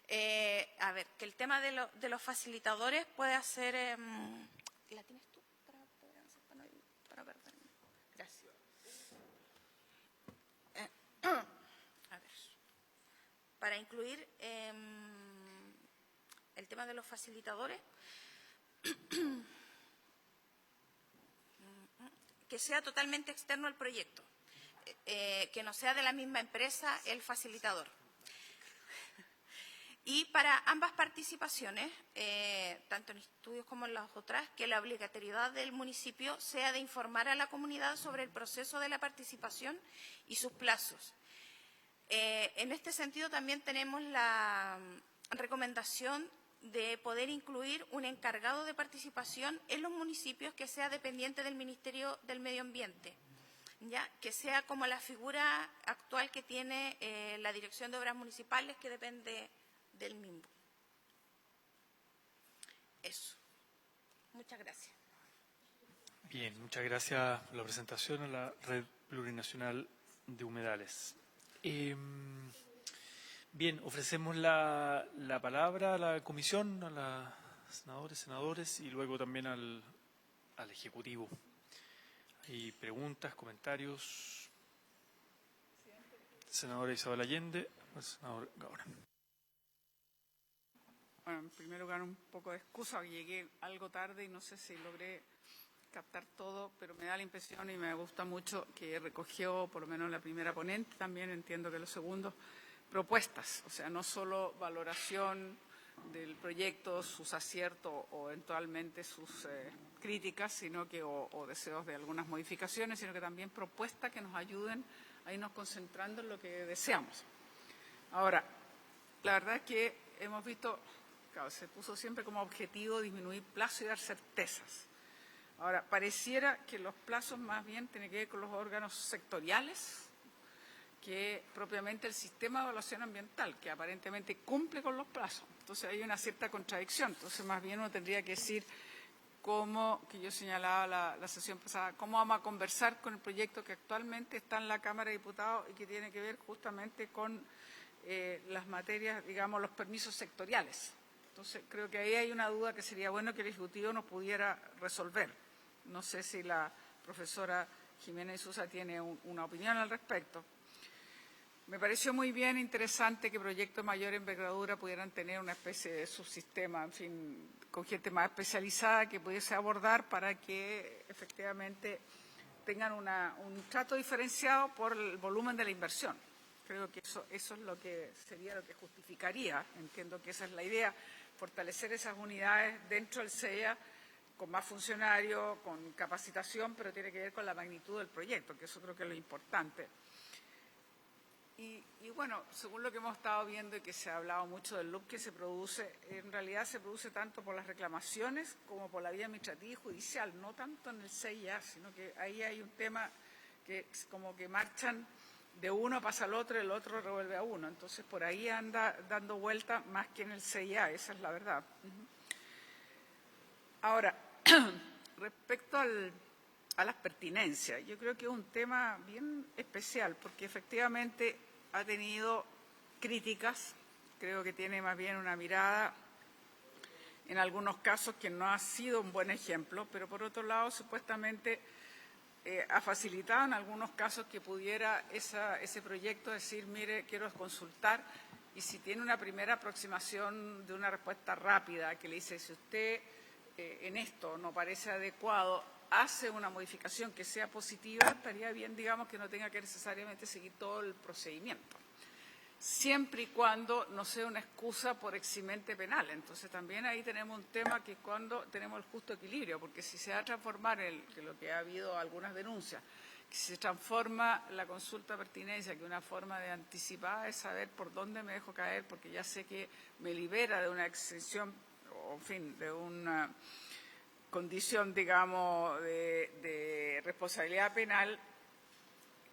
Que el tema de los facilitadores puede ser. ¿La tienes tú para perderme? Gracias. Para incluir el tema de los facilitadores, que sea totalmente externo al proyecto, que no sea de la misma empresa el facilitador. Y para ambas participaciones, tanto en estudios como en las otras, que la obligatoriedad del municipio sea de informar a la comunidad sobre el proceso de la participación y sus plazos. En este sentido también tenemos la recomendación de poder incluir un encargado de participación en los municipios que sea dependiente del Ministerio del Medio Ambiente, ¿ya? Que sea como la figura actual que tiene la Dirección de Obras Municipales, que depende del MIMBU. Eso. Muchas gracias. Bien, muchas gracias por la presentación a la Red Plurinacional de Humedales. Bien, ofrecemos la palabra a la comisión, a las senadores y luego también al Ejecutivo. ¿Hay preguntas, comentarios? Senadora Isabel Allende, senador Gaona. Bueno, en primer lugar, un poco de excusa, llegué algo tarde y no sé si logré captar todo, pero me da la impresión y me gusta mucho que recogió, por lo menos la primera ponente, también entiendo que los segundos, propuestas, o sea, no solo valoración del proyecto, sus aciertos o eventualmente sus críticas, sino que o deseos de algunas modificaciones, sino que también propuestas que nos ayuden a irnos concentrando en lo que deseamos. Ahora, la verdad es que hemos visto, claro, se puso siempre como objetivo disminuir plazos y dar certezas. Ahora, pareciera que los plazos más bien tienen que ver con los órganos sectoriales que propiamente el sistema de evaluación ambiental, que aparentemente cumple con los plazos. Entonces hay una cierta contradicción. Entonces más bien uno tendría que decir cómo, que yo señalaba la sesión pasada, cómo vamos a conversar con el proyecto que actualmente está en la Cámara de Diputados y que tiene que ver justamente con las materias, digamos, los permisos sectoriales. Entonces creo que ahí hay una duda que sería bueno que el Ejecutivo nos pudiera resolver. No sé si la profesora Jimena Isuza tiene una opinión al respecto. Me pareció muy bien interesante que proyectos de mayor envergadura pudieran tener una especie de subsistema, en fin, con gente más especializada que pudiese abordar para que efectivamente tengan un trato diferenciado por el volumen de la inversión. Creo que eso es lo que sería lo que justificaría, entiendo que esa es la idea, fortalecer esas unidades dentro del CEA con más funcionarios, con capacitación, pero tiene que ver con la magnitud del proyecto, que eso creo que es lo importante. Y bueno, según lo que hemos estado viendo y que se ha hablado mucho del loop que se produce, en realidad se produce tanto por las reclamaciones como por la vía administrativa y judicial, no tanto en el CIA, sino que ahí hay un tema que es como que marchan de uno pasa al otro y el otro revuelve a uno. Entonces por ahí anda dando vuelta más que en el CIA, esa es la verdad. Ahora, respecto a las pertinencias, yo creo que es un tema bien especial porque efectivamente ha tenido críticas, creo que tiene más bien una mirada en algunos casos que no ha sido un buen ejemplo, pero por otro lado supuestamente ha facilitado en algunos casos que pudiera ese proyecto decir, mire, quiero consultar, y si tiene una primera aproximación de una respuesta rápida que le dice, si usted en esto no parece adecuado, hace una modificación que sea positiva, estaría bien, digamos, que no tenga que necesariamente seguir todo el procedimiento, siempre y cuando no sea una excusa por eximente penal. Entonces también ahí tenemos un tema que es cuando tenemos el justo equilibrio, porque si se va a transformar, que lo que ha habido algunas denuncias, que se transforma la consulta de pertinencia, que una forma de anticipada es saber por dónde me dejo caer, porque ya sé que me libera de una exención, o en fin, de una condición, digamos, de responsabilidad penal,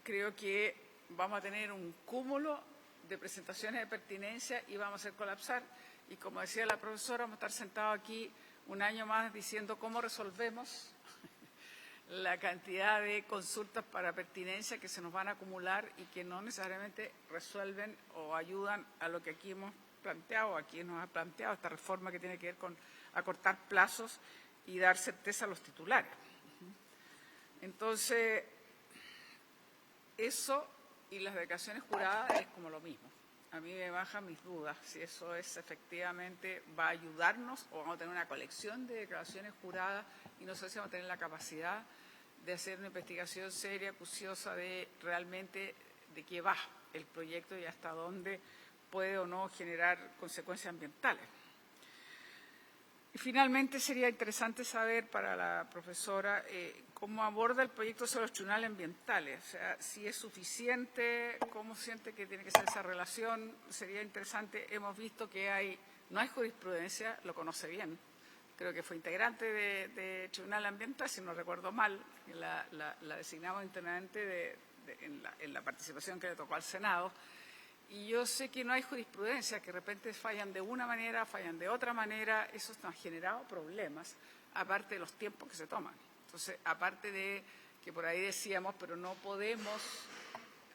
creo que vamos a tener un cúmulo de presentaciones de pertinencia y vamos a hacer colapsar. Y como decía la profesora, vamos a estar sentados aquí un año más diciendo cómo resolvemos la cantidad de consultas para pertinencia que se nos van a acumular y que no necesariamente resuelven o ayudan a lo que aquí hemos planteado, aquí nos ha planteado esta reforma que tiene que ver con acortar plazos y dar certeza a los titulares. Entonces, eso y las declaraciones juradas es como lo mismo. A mí me bajan mis dudas si eso es efectivamente va a ayudarnos o vamos a tener una colección de declaraciones juradas y no sé si vamos a tener la capacidad de hacer una investigación seria, acuciosa de realmente de qué va el proyecto y hasta dónde puede o no generar consecuencias ambientales. Y finalmente sería interesante saber para la profesora cómo aborda el proyecto sobre los tribunales ambientales, o sea, si es suficiente, cómo siente que tiene que ser esa relación, sería interesante. Hemos visto que no hay jurisprudencia, lo conoce bien, creo que fue integrante de tribunal ambiental, si no recuerdo mal, la designamos internamente en la participación que le tocó al Senado. Y yo sé que no hay jurisprudencia, que de repente fallan de una manera, fallan de otra manera. Eso nos ha generado problemas, aparte de los tiempos que se toman. Entonces, aparte de que por ahí decíamos, pero no podemos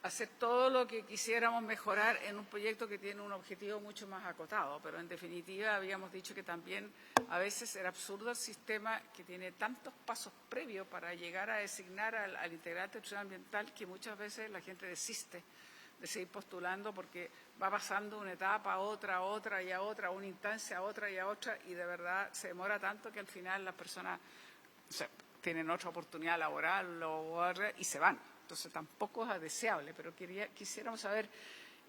hacer todo lo que quisiéramos mejorar en un proyecto que tiene un objetivo mucho más acotado. Pero en definitiva habíamos dicho que también a veces era absurdo el sistema que tiene tantos pasos previos para llegar a designar al integrante del tribunal ambiental que muchas veces la gente desiste de seguir postulando porque va pasando una etapa a otra y a otra, una instancia a otra y a otra, y de verdad se demora tanto que al final las personas tienen otra oportunidad laboral y se van. Entonces tampoco es deseable, pero quisiéramos saber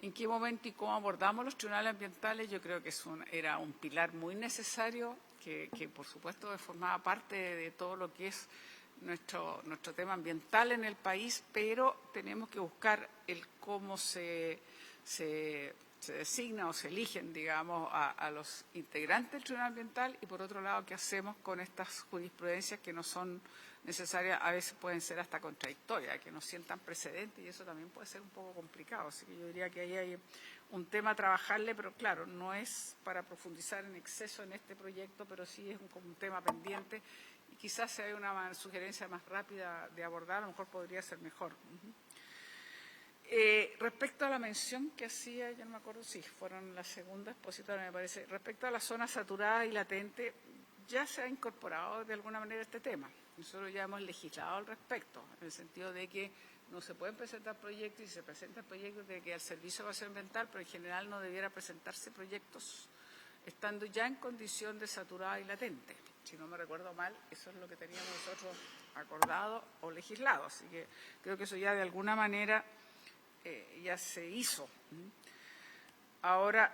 en qué momento y cómo abordamos los tribunales ambientales. Yo creo que era un pilar muy necesario que por supuesto formaba parte de todo lo que es nuestro tema ambiental en el país, pero tenemos que buscar el cómo se designa o se eligen, digamos, a los integrantes del Tribunal Ambiental y, por otro lado, qué hacemos con estas jurisprudencias que no son necesarias, a veces pueden ser hasta contradictorias, que no sientan precedentes y eso también puede ser un poco complicado. Así que yo diría que ahí hay un tema a trabajarle, pero claro, no es para profundizar en exceso en este proyecto, pero sí es como un tema pendiente y quizás si hay una sugerencia más rápida de abordar, a lo mejor podría ser mejor. Respecto a la mención que hacía, ya no me acuerdo si fueron la segunda expositora, me parece, respecto a la zona saturada y latente, ya se ha incorporado de alguna manera este tema. Nosotros ya hemos legislado al respecto, en el sentido de que no se pueden presentar proyectos y si se presentan proyectos de que el servicio va a ser ambiental, pero en general no debiera presentarse proyectos estando ya en condición de saturada y latente. Si no me recuerdo mal, eso es lo que teníamos nosotros acordado o legislado. Así que creo que eso ya de alguna manera ya se hizo. Ahora,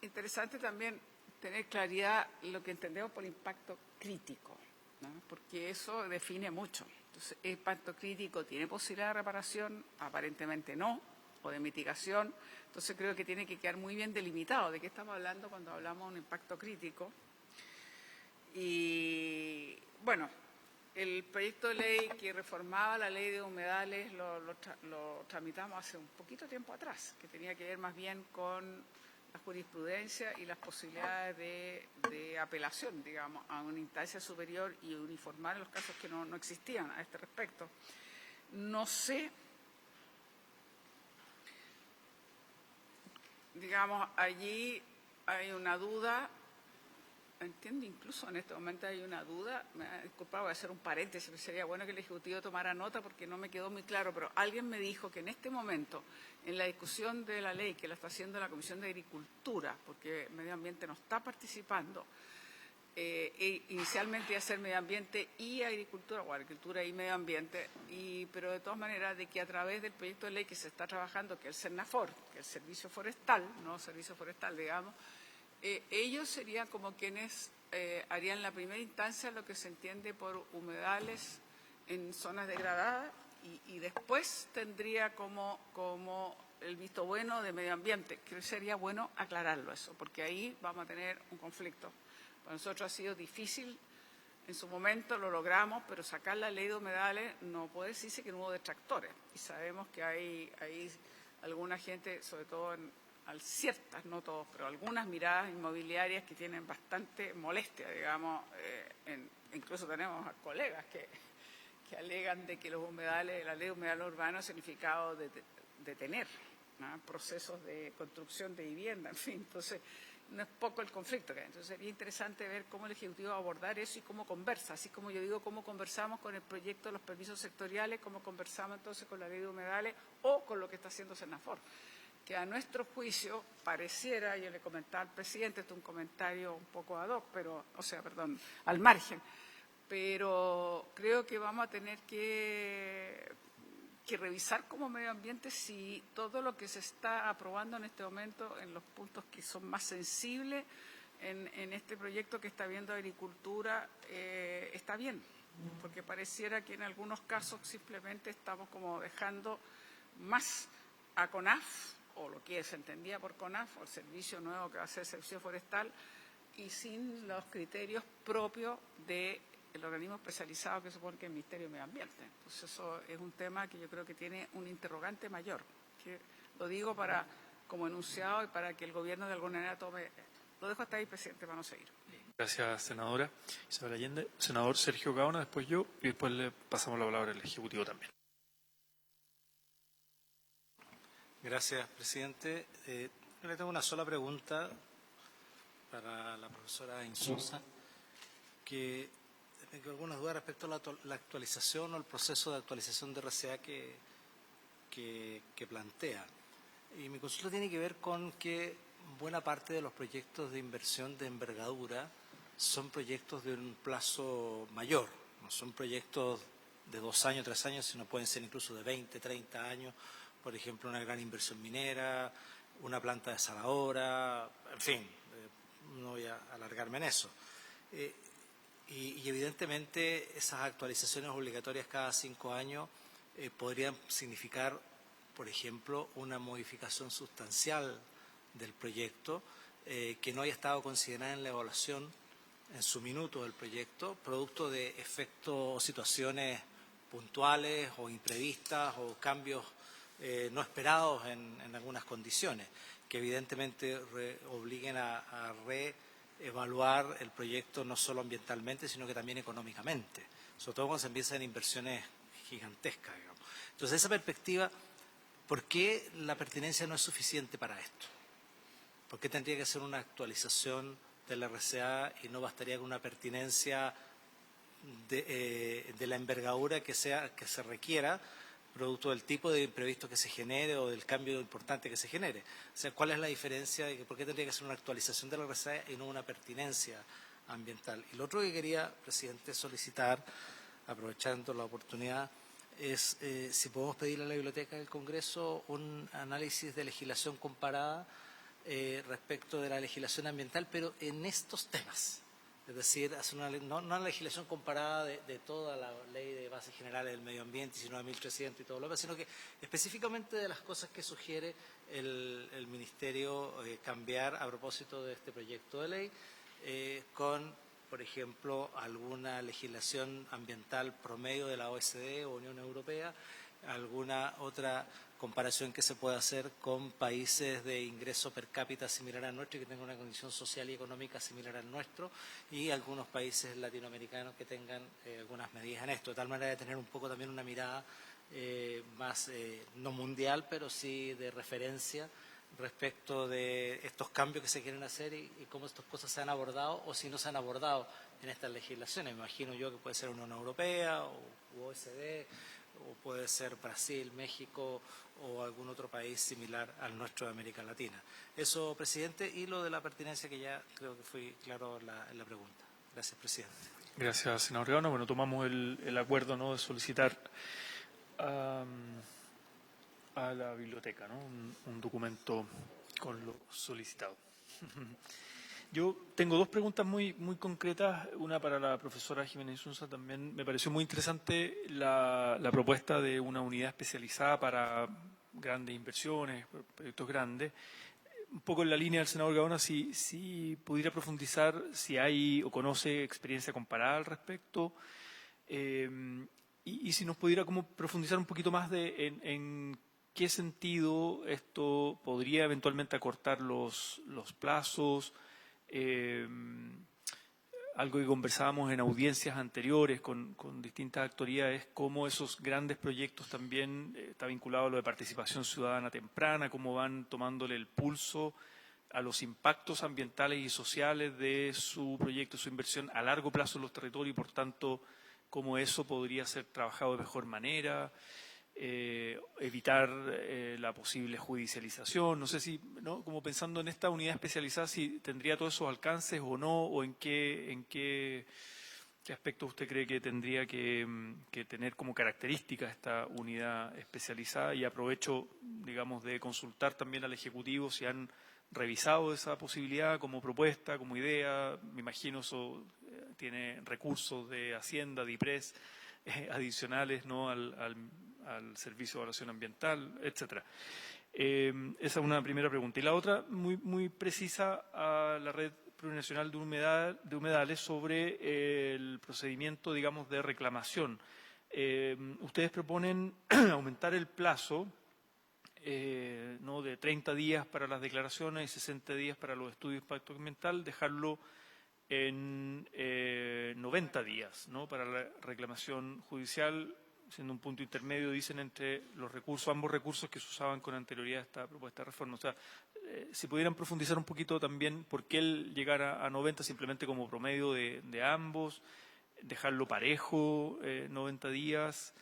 interesante también tener claridad lo que entendemos por impacto crítico, ¿no? Porque eso define mucho. Entonces, ¿el impacto crítico tiene posibilidad de reparación? Aparentemente no, o de mitigación. Entonces, creo que tiene que quedar muy bien delimitado de qué estamos hablando cuando hablamos de un impacto crítico. Y, bueno, el proyecto de ley que reformaba la ley de humedales lo tramitamos hace un poquito tiempo atrás, que tenía que ver más bien con la jurisprudencia y las posibilidades de apelación, digamos, a una instancia superior y uniformar los casos que no existían a este respecto. No sé, digamos, allí hay una duda. Entiendo, incluso en este momento hay una duda, me disculpa, voy a hacer un paréntesis, pero sería bueno que el Ejecutivo tomara nota porque no me quedó muy claro, pero alguien me dijo que en este momento, en la discusión de la ley que la está haciendo la Comisión de Agricultura, porque Medio Ambiente no está participando, inicialmente iba a ser Medio Ambiente y Agricultura, o Agricultura y Medio Ambiente, pero de todas maneras de que a través del proyecto de ley que se está trabajando, que es el SERNAFOR, que es el Servicio Forestal, no Servicio Forestal, digamos, ellos serían como quienes harían la primera instancia lo que se entiende por humedales en zonas degradadas y después tendría como el visto bueno de medio ambiente. Creo que sería bueno aclararlo eso, porque ahí vamos a tener un conflicto. Para nosotros ha sido difícil, en su momento lo logramos, pero sacar la ley de humedales no puede decirse que no hubo detractores. Y sabemos que hay alguna gente, sobre todo ciertas, no todos, pero algunas miradas inmobiliarias que tienen bastante molestia, digamos, incluso tenemos a colegas que alegan de que los humedales, la ley de humedales urbanos ha significado detener, ¿no?, procesos de construcción de vivienda, en fin, entonces no es poco el conflicto que hay. Entonces sería interesante ver cómo el Ejecutivo va a abordar eso y cómo conversa, así como yo digo, cómo conversamos con el proyecto de los permisos sectoriales, cómo conversamos entonces con la ley de humedales o con lo que está haciendo SERNAFOR, que a nuestro juicio pareciera, yo le comentaba al presidente, esto es un comentario un poco ad hoc, al margen, pero creo que vamos a tener que revisar como medio ambiente si todo lo que se está aprobando en este momento en los puntos que son más sensibles en este proyecto que está viendo Agricultura está bien, porque pareciera que en algunos casos simplemente estamos como dejando más a CONAF, o lo que se entendía por CONAF, o el servicio nuevo que va a ser el Servicio Forestal, y sin los criterios propios del organismo especializado que supone que es el Ministerio de Medio Ambiente. Entonces eso es un tema que yo creo que tiene un interrogante mayor, que lo digo como enunciado y para que el Gobierno de alguna manera tome. Lo dejo hasta ahí, presidente, para no seguir. Gracias, senadora Isabel Allende. Senador Sergio Gaona, después yo, y después le pasamos la palabra al Ejecutivo también. Gracias, presidente. Le tengo una sola pregunta para la profesora Insulza, que tengo algunas dudas respecto a la actualización o el proceso de actualización de RCA que plantea. Y mi consulta tiene que ver con que buena parte de los proyectos de inversión de envergadura son proyectos de un plazo mayor, no son proyectos de 2 años, 3 años, sino pueden ser incluso de 20, 30 años. Por ejemplo, una gran inversión minera, una planta desaladora, en fin, no voy a alargarme en eso. Y evidentemente esas actualizaciones obligatorias cada 5 años podrían significar, por ejemplo, una modificación sustancial del proyecto que no haya estado considerada en la evaluación en su minuto del proyecto, producto de efectos o situaciones puntuales o imprevistas o cambios no esperados en algunas condiciones, que evidentemente obliguen a reevaluar el proyecto no solo ambientalmente, sino que también económicamente, sobre todo cuando se empiezan inversiones gigantescas, digamos. Entonces, esa perspectiva, ¿por qué la pertinencia no es suficiente para esto? ¿Por qué tendría que ser una actualización del RCA y no bastaría con una pertinencia de la envergadura que se requiera, producto del tipo de imprevisto que se genere o del cambio importante que se genere? O sea, ¿cuál es la diferencia de por qué tendría que ser una actualización del RCA y no una pertinencia ambiental? Y lo otro que quería, presidente, solicitar, aprovechando la oportunidad, es si podemos pedir a la Biblioteca del Congreso un análisis de legislación comparada respecto de la legislación ambiental, pero en estos temas. Es decir, hacer no una legislación comparada de toda la ley de bases generales del medio ambiente, sino de 1300 y todo lo demás, sino que específicamente de las cosas que sugiere el Ministerio cambiar a propósito de este proyecto de ley, con, por ejemplo, alguna legislación ambiental promedio de la OECD o Unión Europea, alguna otra comparación que se pueda hacer con países de ingreso per cápita similar al nuestro y que tengan una condición social y económica similar al nuestro, y algunos países latinoamericanos que tengan algunas medidas en esto, de tal manera de tener un poco también una mirada más, no mundial, pero sí de referencia respecto de estos cambios que se quieren hacer y cómo estas cosas se han abordado o si no se han abordado en estas legislaciones. Me imagino yo que puede ser Unión Europea o OECD, o puede ser Brasil, México o algún otro país similar al nuestro de América Latina. Eso, presidente, y lo de la pertinencia, que ya creo que fui claro en la pregunta. Gracias, presidente. Gracias, senador Gaona. Bueno, tomamos el acuerdo, ¿no?, de solicitar a la biblioteca, ¿no?, un documento con lo solicitado. Yo tengo dos preguntas muy concretas, una para la profesora Jimena Insunza. También me pareció muy interesante la propuesta de una unidad especializada para grandes inversiones, proyectos grandes. Un poco en la línea del senador Gaona, si pudiera profundizar, si hay o conoce experiencia comparada al respecto, y si nos pudiera como profundizar un poquito más en qué sentido esto podría eventualmente acortar los plazos. Algo que conversábamos en audiencias anteriores con distintas autoridades, cómo esos grandes proyectos también está vinculado a lo de participación ciudadana temprana, cómo van tomándole el pulso a los impactos ambientales y sociales de su proyecto, su inversión a largo plazo en los territorios, y por tanto cómo eso podría ser trabajado de mejor manera. Evitar la posible judicialización. No sé si, ¿no?, como pensando en esta unidad especializada, si tendría todos esos alcances o no, o en qué aspecto usted cree que tendría que tener como característica esta unidad especializada. Y aprovecho, digamos, de consultar también al Ejecutivo si han revisado esa posibilidad como propuesta, como idea. Me imagino eso tiene recursos de Hacienda, de IPRES, adicionales, ¿no?, al Servicio de Evaluación Ambiental, etcétera. Esa es una primera pregunta. Y la otra, muy precisa, a la Red Plurinacional de Humedales sobre el procedimiento, digamos, de reclamación. Ustedes proponen aumentar el plazo, ¿no?, de 30 días para las declaraciones y 60 días para los estudios de impacto ambiental, dejarlo en 90 días, ¿no?, para la reclamación judicial, siendo un punto intermedio, dicen, entre los recursos, ambos recursos que se usaban con anterioridad a esta propuesta de reforma. O sea, si pudieran profundizar un poquito también por qué el llegar a 90 simplemente como promedio de ambos, dejarlo parejo, 90 días.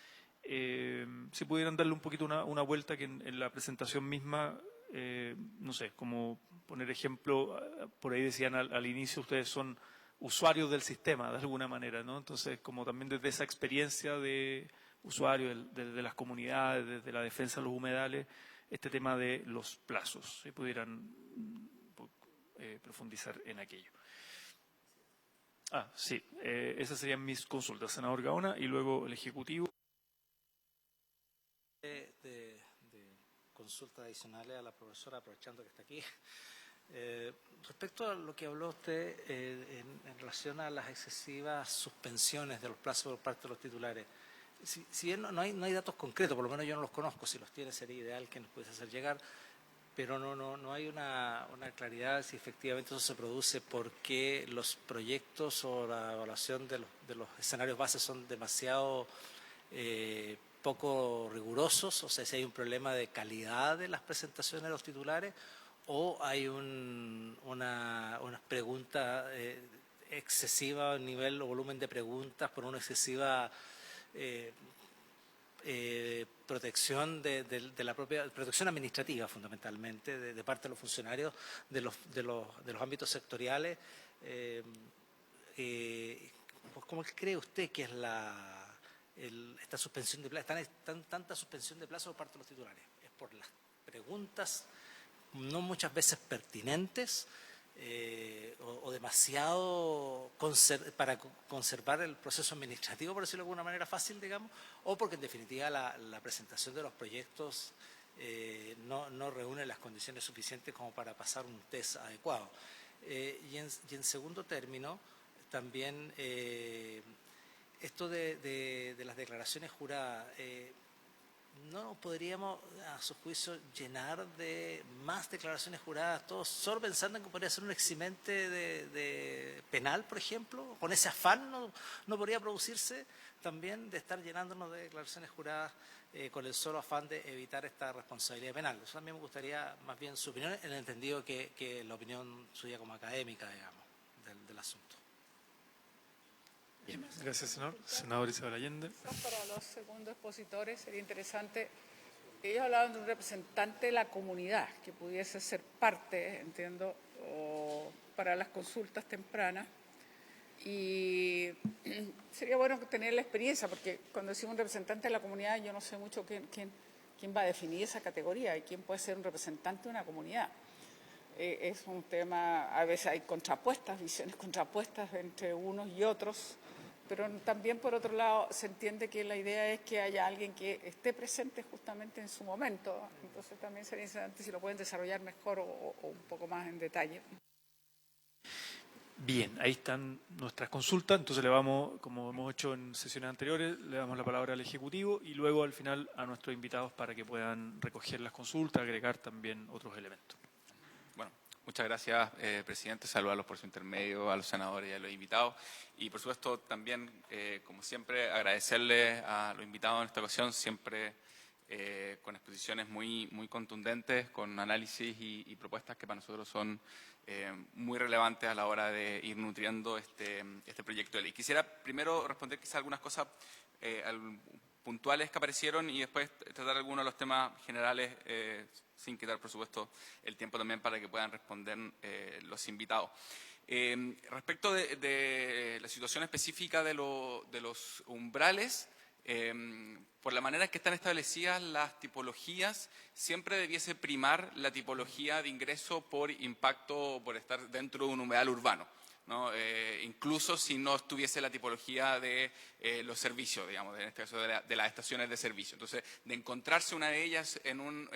Si pudieran darle un poquito una vuelta, que en la presentación misma, no sé, como poner ejemplo, por ahí decían al inicio, ustedes son usuarios del sistema de alguna manera, ¿no? Entonces, como también desde esa experiencia de usuarios, desde las comunidades, desde la defensa de los humedales, este tema de los plazos, si pudieran profundizar en aquello. Sí, esas serían mis consultas, senador Gaona, y luego el Ejecutivo. De consultas adicionales a la profesora, aprovechando que está aquí. Respecto a lo que habló usted en relación a las excesivas suspensiones de los plazos por parte de los titulares, si bien no hay datos concretos, por lo menos yo no los conozco, si los tiene sería ideal que nos pudiese hacer llegar, pero no hay una claridad si efectivamente eso se produce porque los proyectos o la evaluación de los escenarios bases son demasiado poco rigurosos, o sea, si hay un problema de calidad de las presentaciones de los titulares, o hay una pregunta excesiva, nivel o volumen de preguntas por una excesiva protección de la propia protección administrativa, fundamentalmente, de parte de los funcionarios de los ámbitos sectoriales. ¿Cómo cree usted que es esta suspensión de plazo, tanta suspensión de plazo por parte de los titulares? ¿Es por las preguntas no muchas veces pertinentes o demasiado para conservar el proceso administrativo, por decirlo de alguna manera fácil, digamos, o porque en definitiva la presentación de los proyectos no reúne las condiciones suficientes como para pasar un test adecuado? Y en segundo término, también esto de las declaraciones juradas, ¿no podríamos, a su juicio, llenar de más declaraciones juradas, todos solo pensando en que podría ser un eximente de penal, por ejemplo? ¿Con ese afán no podría producirse también de estar llenándonos de declaraciones juradas con el solo afán de evitar esta responsabilidad penal? Eso también me gustaría más bien su opinión, en el entendido que la opinión suya como académica, digamos, del asunto. Bien, gracias, senador. Senador Isabel Allende. Para los segundos expositores sería interesante, ellos hablaban de un representante de la comunidad que pudiese ser parte, entiendo, para las consultas tempranas. Y sería bueno tener la experiencia, porque cuando decimos un representante de la comunidad, yo no sé mucho quién va a definir esa categoría y quién puede ser un representante de una comunidad. Es un tema, a veces hay visiones contrapuestas entre unos y otros, pero también por otro lado se entiende que la idea es que haya alguien que esté presente justamente en su momento. Entonces también sería interesante si lo pueden desarrollar mejor o un poco más en detalle. Bien, ahí están nuestras consultas, entonces le vamos, como hemos hecho en sesiones anteriores, le damos la palabra al Ejecutivo y luego al final a nuestros invitados para que puedan recoger las consultas, agregar también otros elementos. Bueno, muchas gracias, presidente. Saludarlos por su intermedio, a los senadores y a los invitados. Y, por supuesto, también, como siempre, agradecerle a los invitados en esta ocasión, siempre con exposiciones muy contundentes, con análisis y propuestas que para nosotros son muy relevantes a la hora de ir nutriendo este proyecto de ley. Quisiera primero responder quizá algunas cosas puntuales que aparecieron y después tratar algunos de los temas generales sin quitar, por supuesto, el tiempo también para que puedan responder los invitados. Respecto de la situación específica de los umbrales, por la manera en que están establecidas las tipologías, siempre debiese primar la tipología de ingreso por impacto, por estar dentro de un humedal urbano, ¿no? Incluso si no estuviese la tipología de los servicios, digamos, en este caso de las estaciones de servicio. Entonces, de encontrarse una de ellas en un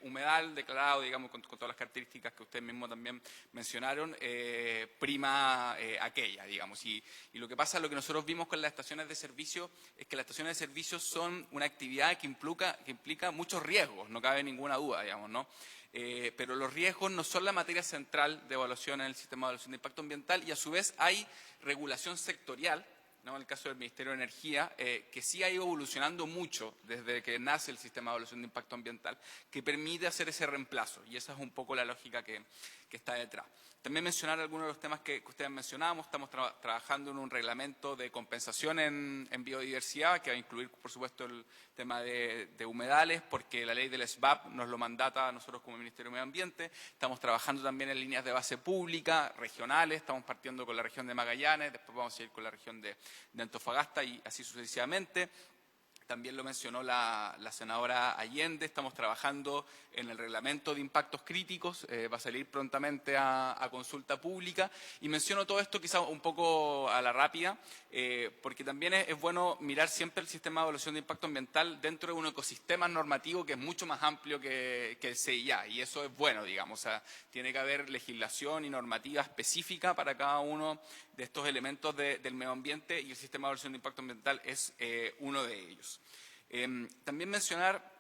humedal declarado, digamos, con todas las características que ustedes mismos también mencionaron, prima aquella, digamos. Y lo que pasa, lo que nosotros vimos con las estaciones de servicio, es que las estaciones de servicio son una actividad que implica muchos riesgos, no cabe ninguna duda, digamos, ¿no? Pero los riesgos no son la materia central de evaluación en el sistema de evaluación de impacto ambiental y a su vez hay regulación sectorial, ¿no? En el caso del Ministerio de Energía, que sí ha ido evolucionando mucho desde que nace el sistema de evaluación de impacto ambiental, que permite hacer ese reemplazo y esa es un poco la lógica que está detrás. También mencionar algunos de los temas que ustedes mencionábamos. Estamos trabajando en un reglamento de compensación en biodiversidad, que va a incluir, por supuesto, el tema de humedales, porque la ley del SBAP nos lo mandata a nosotros como Ministerio de Medio Ambiente. Estamos trabajando también en líneas de base pública, regionales. Estamos partiendo con la región de Magallanes, después vamos a ir con la región de Antofagasta y así sucesivamente. también lo mencionó la senadora Allende, estamos trabajando en el reglamento de impactos críticos, va a salir prontamente a consulta pública, y menciono todo esto quizá un poco a la rápida, porque también es bueno mirar siempre el sistema de evaluación de impacto ambiental dentro de un ecosistema normativo que es mucho más amplio que el CIA, y eso es bueno, digamos, o sea, tiene que haber legislación y normativa específica para cada uno de estos elementos del medio ambiente, y el sistema de evaluación de impacto ambiental es uno de ellos. También mencionar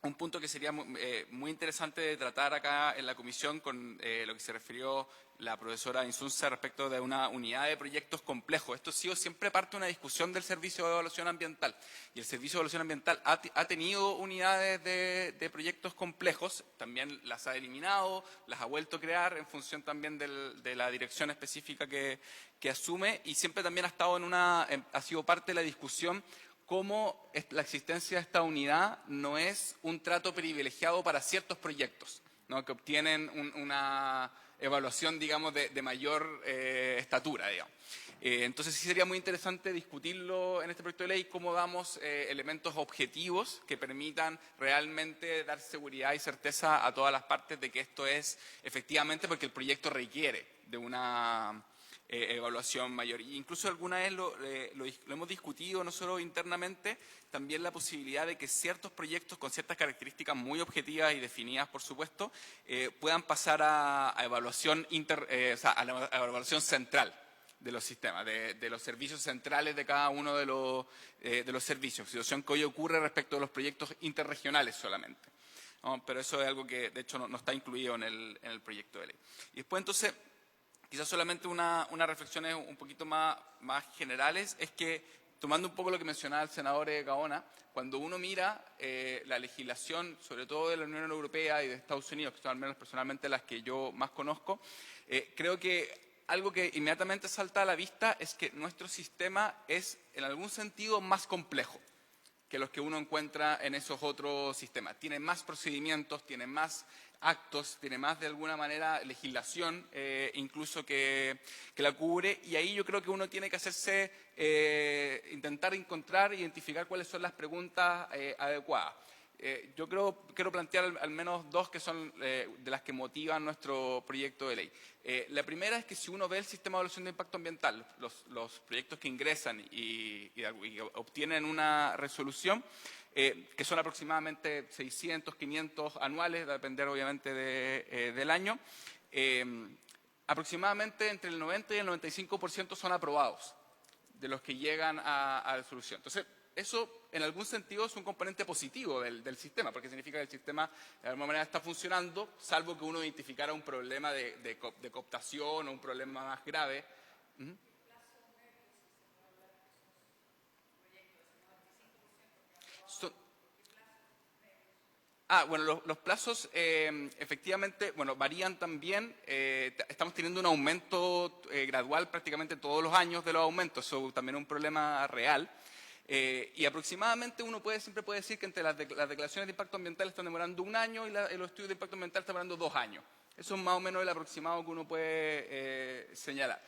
un punto que sería muy interesante de tratar acá en la comisión con lo que se refirió la profesora Insunza respecto de una unidad de proyectos complejos. Esto ha sido siempre parte de una discusión del Servicio de Evaluación Ambiental, y el Servicio de Evaluación Ambiental ha tenido unidades de proyectos complejos, también las ha eliminado, las ha vuelto a crear en función también de la dirección específica que asume, y siempre también ha estado ha sido parte de la discusión cómo la existencia de esta unidad no es un trato privilegiado para ciertos proyectos, ¿no?, que obtienen una evaluación, digamos, de mayor estatura, digamos. Entonces sí sería muy interesante discutirlo en este proyecto de ley, cómo damos elementos objetivos que permitan realmente dar seguridad y certeza a todas las partes de que esto es efectivamente porque el proyecto requiere de una evaluación mayor. E incluso alguna vez lo hemos discutido nosotros internamente, también la posibilidad de que ciertos proyectos con ciertas características muy objetivas y definidas, por supuesto, puedan pasar a evaluación a la evaluación central de los sistemas, de los servicios centrales de cada uno de los servicios, situación que hoy ocurre respecto de los proyectos interregionales solamente, ¿no? Pero eso es algo que, de hecho, no está incluido en el proyecto de ley. Y después, entonces, quizás solamente unas reflexiones un poquito más generales, es que, tomando un poco lo que mencionaba el senador Gaona, cuando uno mira la legislación, sobre todo de la Unión Europea y de Estados Unidos, que son al menos personalmente las que yo más conozco, creo que algo que inmediatamente salta a la vista es que nuestro sistema es, en algún sentido, más complejo que los que uno encuentra en esos otros sistemas. Tiene más procedimientos, tiene más actos, tiene más, de alguna manera, legislación, incluso que la cubre, y ahí yo creo que uno tiene que intentar encontrar e identificar cuáles son las preguntas adecuadas. Yo quiero plantear al menos dos que son de las que motivan nuestro proyecto de ley. La primera es que si uno ve el sistema de evaluación de impacto ambiental, los proyectos que ingresan y obtienen una resolución, que son aproximadamente 600, 500 anuales, va a depender obviamente del año, aproximadamente entre el 90 y el 95% son aprobados de los que llegan a resolución. Entonces, eso en algún sentido es un componente positivo del sistema, porque significa que el sistema de alguna manera está funcionando, salvo que uno identificara un problema de cooptación o un problema más grave. Bueno, los plazos efectivamente, bueno, varían también. Estamos teniendo un aumento gradual prácticamente todos los años de los aumentos, eso también es un problema real. Y aproximadamente siempre puede decir que entre las declaraciones de impacto ambiental están demorando 1 año y los estudios de impacto ambiental están demorando 2 años. Eso es más o menos el aproximado que uno puede señalar.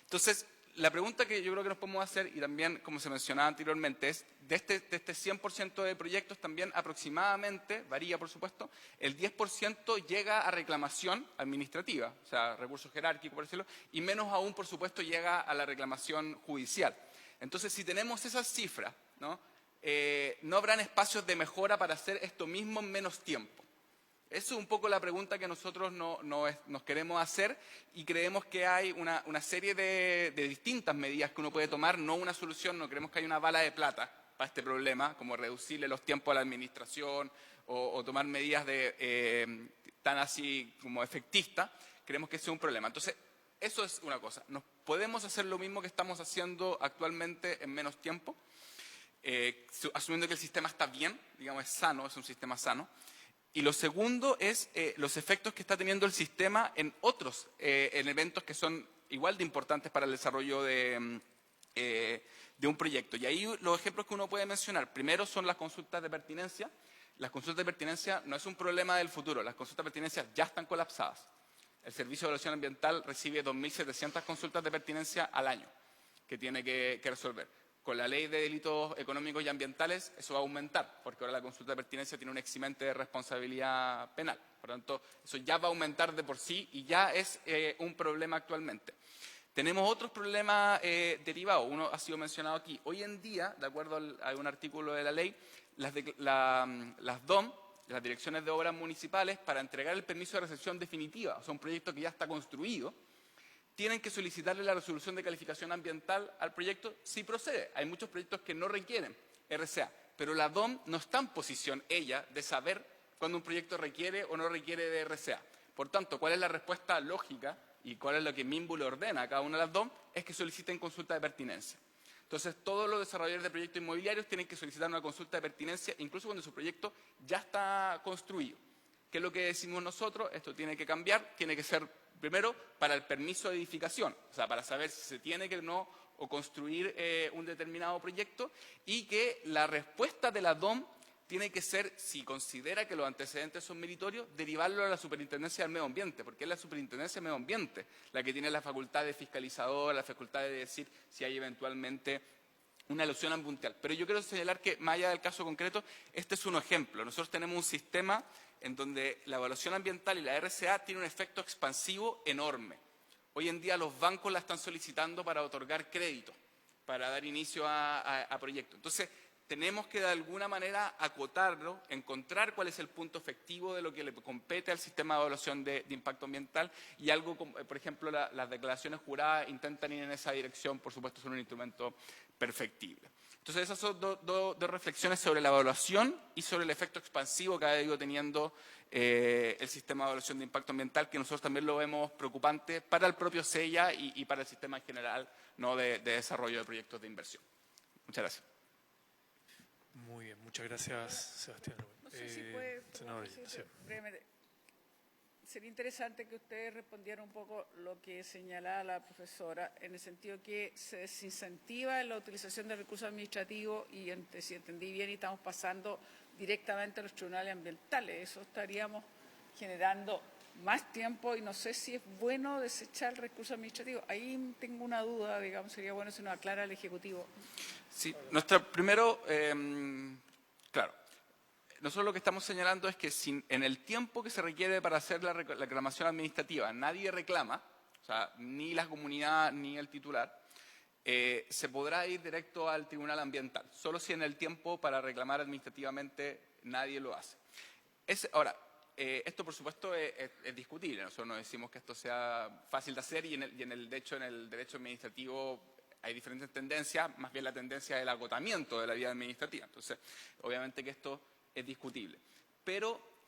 Entonces, la pregunta que yo creo que nos podemos hacer, y también, como se mencionaba anteriormente, es de este 100% de proyectos también aproximadamente, varía por supuesto, el 10% llega a reclamación administrativa, o sea, recursos jerárquicos, por decirlo, y menos aún, por supuesto, llega a la reclamación judicial. Entonces, si tenemos esas cifras, ¿no? No habrán espacios de mejora para hacer esto mismo en menos tiempo. Esa es un poco la pregunta que nosotros nos queremos hacer, y creemos que hay una serie de distintas medidas que uno puede tomar, no una solución. No creemos que haya una bala de plata para este problema, como reducirle los tiempos a la administración o tomar medidas tan así como efectistas. Creemos que ese es un problema. Entonces, eso es una cosa. Nos podemos hacer lo mismo que estamos haciendo actualmente en menos tiempo, asumiendo que el sistema está bien, digamos, es sano, es un sistema sano. Y lo segundo es los efectos que está teniendo el sistema en otros elementos que son igual de importantes para el desarrollo de un proyecto. Y ahí los ejemplos que uno puede mencionar, primero son las consultas de pertinencia. Las consultas de pertinencia no es un problema del futuro, las consultas de pertinencia ya están colapsadas. El Servicio de Evaluación Ambiental recibe 2.700 consultas de pertinencia al año que tiene que resolver. Con la ley de delitos económicos y ambientales eso va a aumentar, porque ahora la consulta de pertinencia tiene un eximente de responsabilidad penal. Por lo tanto, eso ya va a aumentar de por sí y ya es un problema actualmente. Tenemos otros problemas derivados. Uno ha sido mencionado aquí. Hoy en día, de acuerdo a un artículo de la ley, las DOM, las direcciones de obras municipales, para entregar el permiso de recepción definitiva, o sea, un proyecto que ya está construido, tienen que solicitarle la resolución de calificación ambiental al proyecto si procede. Hay muchos proyectos que no requieren RCA, pero la DOM no está en posición, ella, de saber cuándo un proyecto requiere o no requiere de RCA. Por tanto, ¿cuál es la respuesta lógica y cuál es lo que MIMBU le ordena a cada una de las DOM? Es que soliciten consulta de pertinencia. Entonces, todos los desarrolladores de proyectos inmobiliarios tienen que solicitar una consulta de pertinencia, incluso cuando su proyecto ya está construido. ¿Qué es lo que decimos nosotros? Esto tiene que cambiar, tiene que ser primero para el permiso de edificación, o sea, para saber si se tiene que no o construir un determinado proyecto, y que la respuesta de la DOM tiene que ser, si considera que los antecedentes son meritorios, derivarlo a la Superintendencia del Medio Ambiente, porque es la Superintendencia del Medio Ambiente la que tiene la facultad de fiscalizador, la facultad de decir si hay eventualmente una alusión ambiental. Pero yo quiero señalar que, más allá del caso concreto, este es un ejemplo. Nosotros tenemos un sistema en donde la evaluación ambiental y la RCA tiene un efecto expansivo enorme. Hoy en día los bancos la están solicitando para otorgar crédito, para dar inicio a proyectos. Entonces, tenemos que de alguna manera acotarlo, encontrar cuál es el punto efectivo de lo que le compete al sistema de evaluación de impacto ambiental, y algo como, por ejemplo, las declaraciones juradas intentan ir en esa dirección. Por supuesto, son un instrumento perfectible. Entonces, esas son dos reflexiones sobre la evaluación y sobre el efecto expansivo que ha ido teniendo el sistema de evaluación de impacto ambiental, que nosotros también lo vemos preocupante para el propio SEIA y para el sistema en general, ¿no?, de desarrollo de proyectos de inversión. Muchas gracias. Muy bien, muchas gracias, Sebastián. No sé si puede, senador, sí. Brevemente. Sería interesante que usted respondiera un poco lo que señalaba la profesora, en el sentido que se desincentiva la utilización de recursos administrativos y, si entendí bien, y estamos pasando directamente a los tribunales ambientales. Eso estaríamos generando más tiempo y no sé si es bueno desechar el recurso administrativo. Ahí tengo una duda, digamos, sería bueno si nos aclara el Ejecutivo. Sí, claro, nosotros lo que estamos señalando es que si en el tiempo que se requiere para hacer la reclamación administrativa nadie reclama, o sea, ni la comunidad ni el titular, se podrá ir directo al tribunal ambiental, solo si en el tiempo para reclamar administrativamente nadie lo hace. Ahora, esto por supuesto es discutible. Nosotros no decimos que esto sea fácil de hacer, de hecho en el derecho administrativo hay diferentes tendencias, más bien la tendencia del agotamiento de la vida administrativa. Entonces, obviamente que esto es discutible. Pero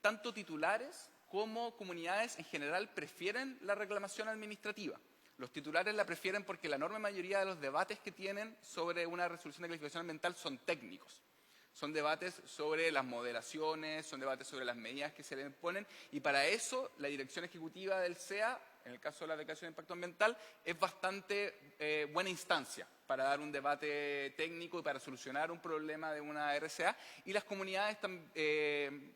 tanto titulares como comunidades en general prefieren la reclamación administrativa. Los titulares la prefieren porque la enorme mayoría de los debates que tienen sobre una resolución de calificación ambiental son técnicos. Son debates sobre las moderaciones, son debates sobre las medidas que se le imponen, y para eso la dirección ejecutiva del SEA, en el caso de la declaración de impacto ambiental, es bastante buena instancia para dar un debate técnico y para solucionar un problema de una RCA. Y las comunidades,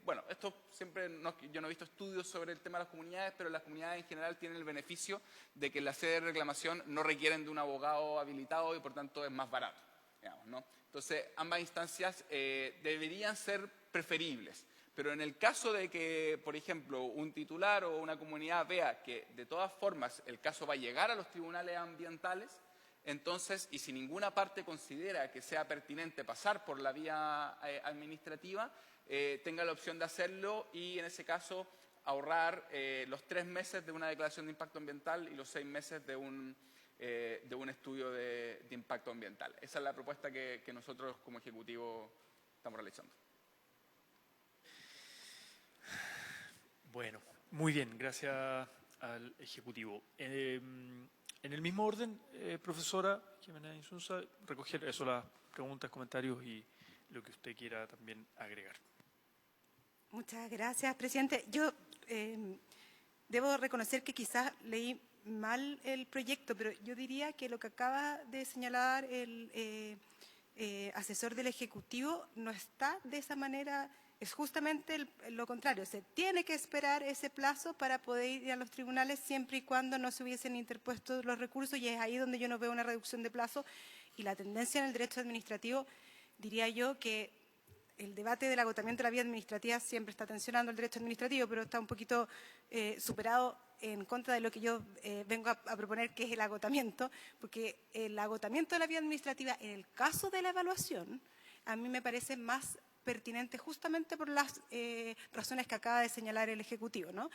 bueno, esto siempre, yo no he visto estudios sobre el tema de las comunidades, pero las comunidades en general tienen el beneficio de que en la sede de reclamación no requieren de un abogado habilitado y por tanto es más barato, digamos, ¿no? Entonces, ambas instancias deberían ser preferibles. Pero en el caso de que, por ejemplo, un titular o una comunidad vea que de todas formas el caso va a llegar a los tribunales ambientales, entonces, y si ninguna parte considera que sea pertinente pasar por la vía administrativa, tenga la opción de hacerlo y en ese caso ahorrar los 3 meses de una declaración de impacto ambiental y los 6 meses de un estudio de impacto ambiental. Esa es la propuesta que nosotros como Ejecutivo estamos realizando. Bueno, muy bien, gracias al Ejecutivo. En el mismo orden, profesora Jimena Insunza, recoger eso, las preguntas, comentarios y lo que usted quiera también agregar. Muchas gracias, presidente. Yo debo reconocer que quizás leí mal el proyecto, pero yo diría que lo que acaba de señalar el asesor del Ejecutivo no está de esa manera es justamente lo contrario. Se tiene que esperar ese plazo para poder ir a los tribunales siempre y cuando no se hubiesen interpuesto los recursos, y es ahí donde yo no veo una reducción de plazo. Y la tendencia en el derecho administrativo, diría yo que el debate del agotamiento de la vía administrativa siempre está tensionando el derecho administrativo, pero está un poquito superado en contra de lo que yo vengo a proponer, que es el agotamiento, porque el agotamiento de la vía administrativa en el caso de la evaluación a mí me parece más pertinente justamente por las razones que acaba de señalar el Ejecutivo, ¿no?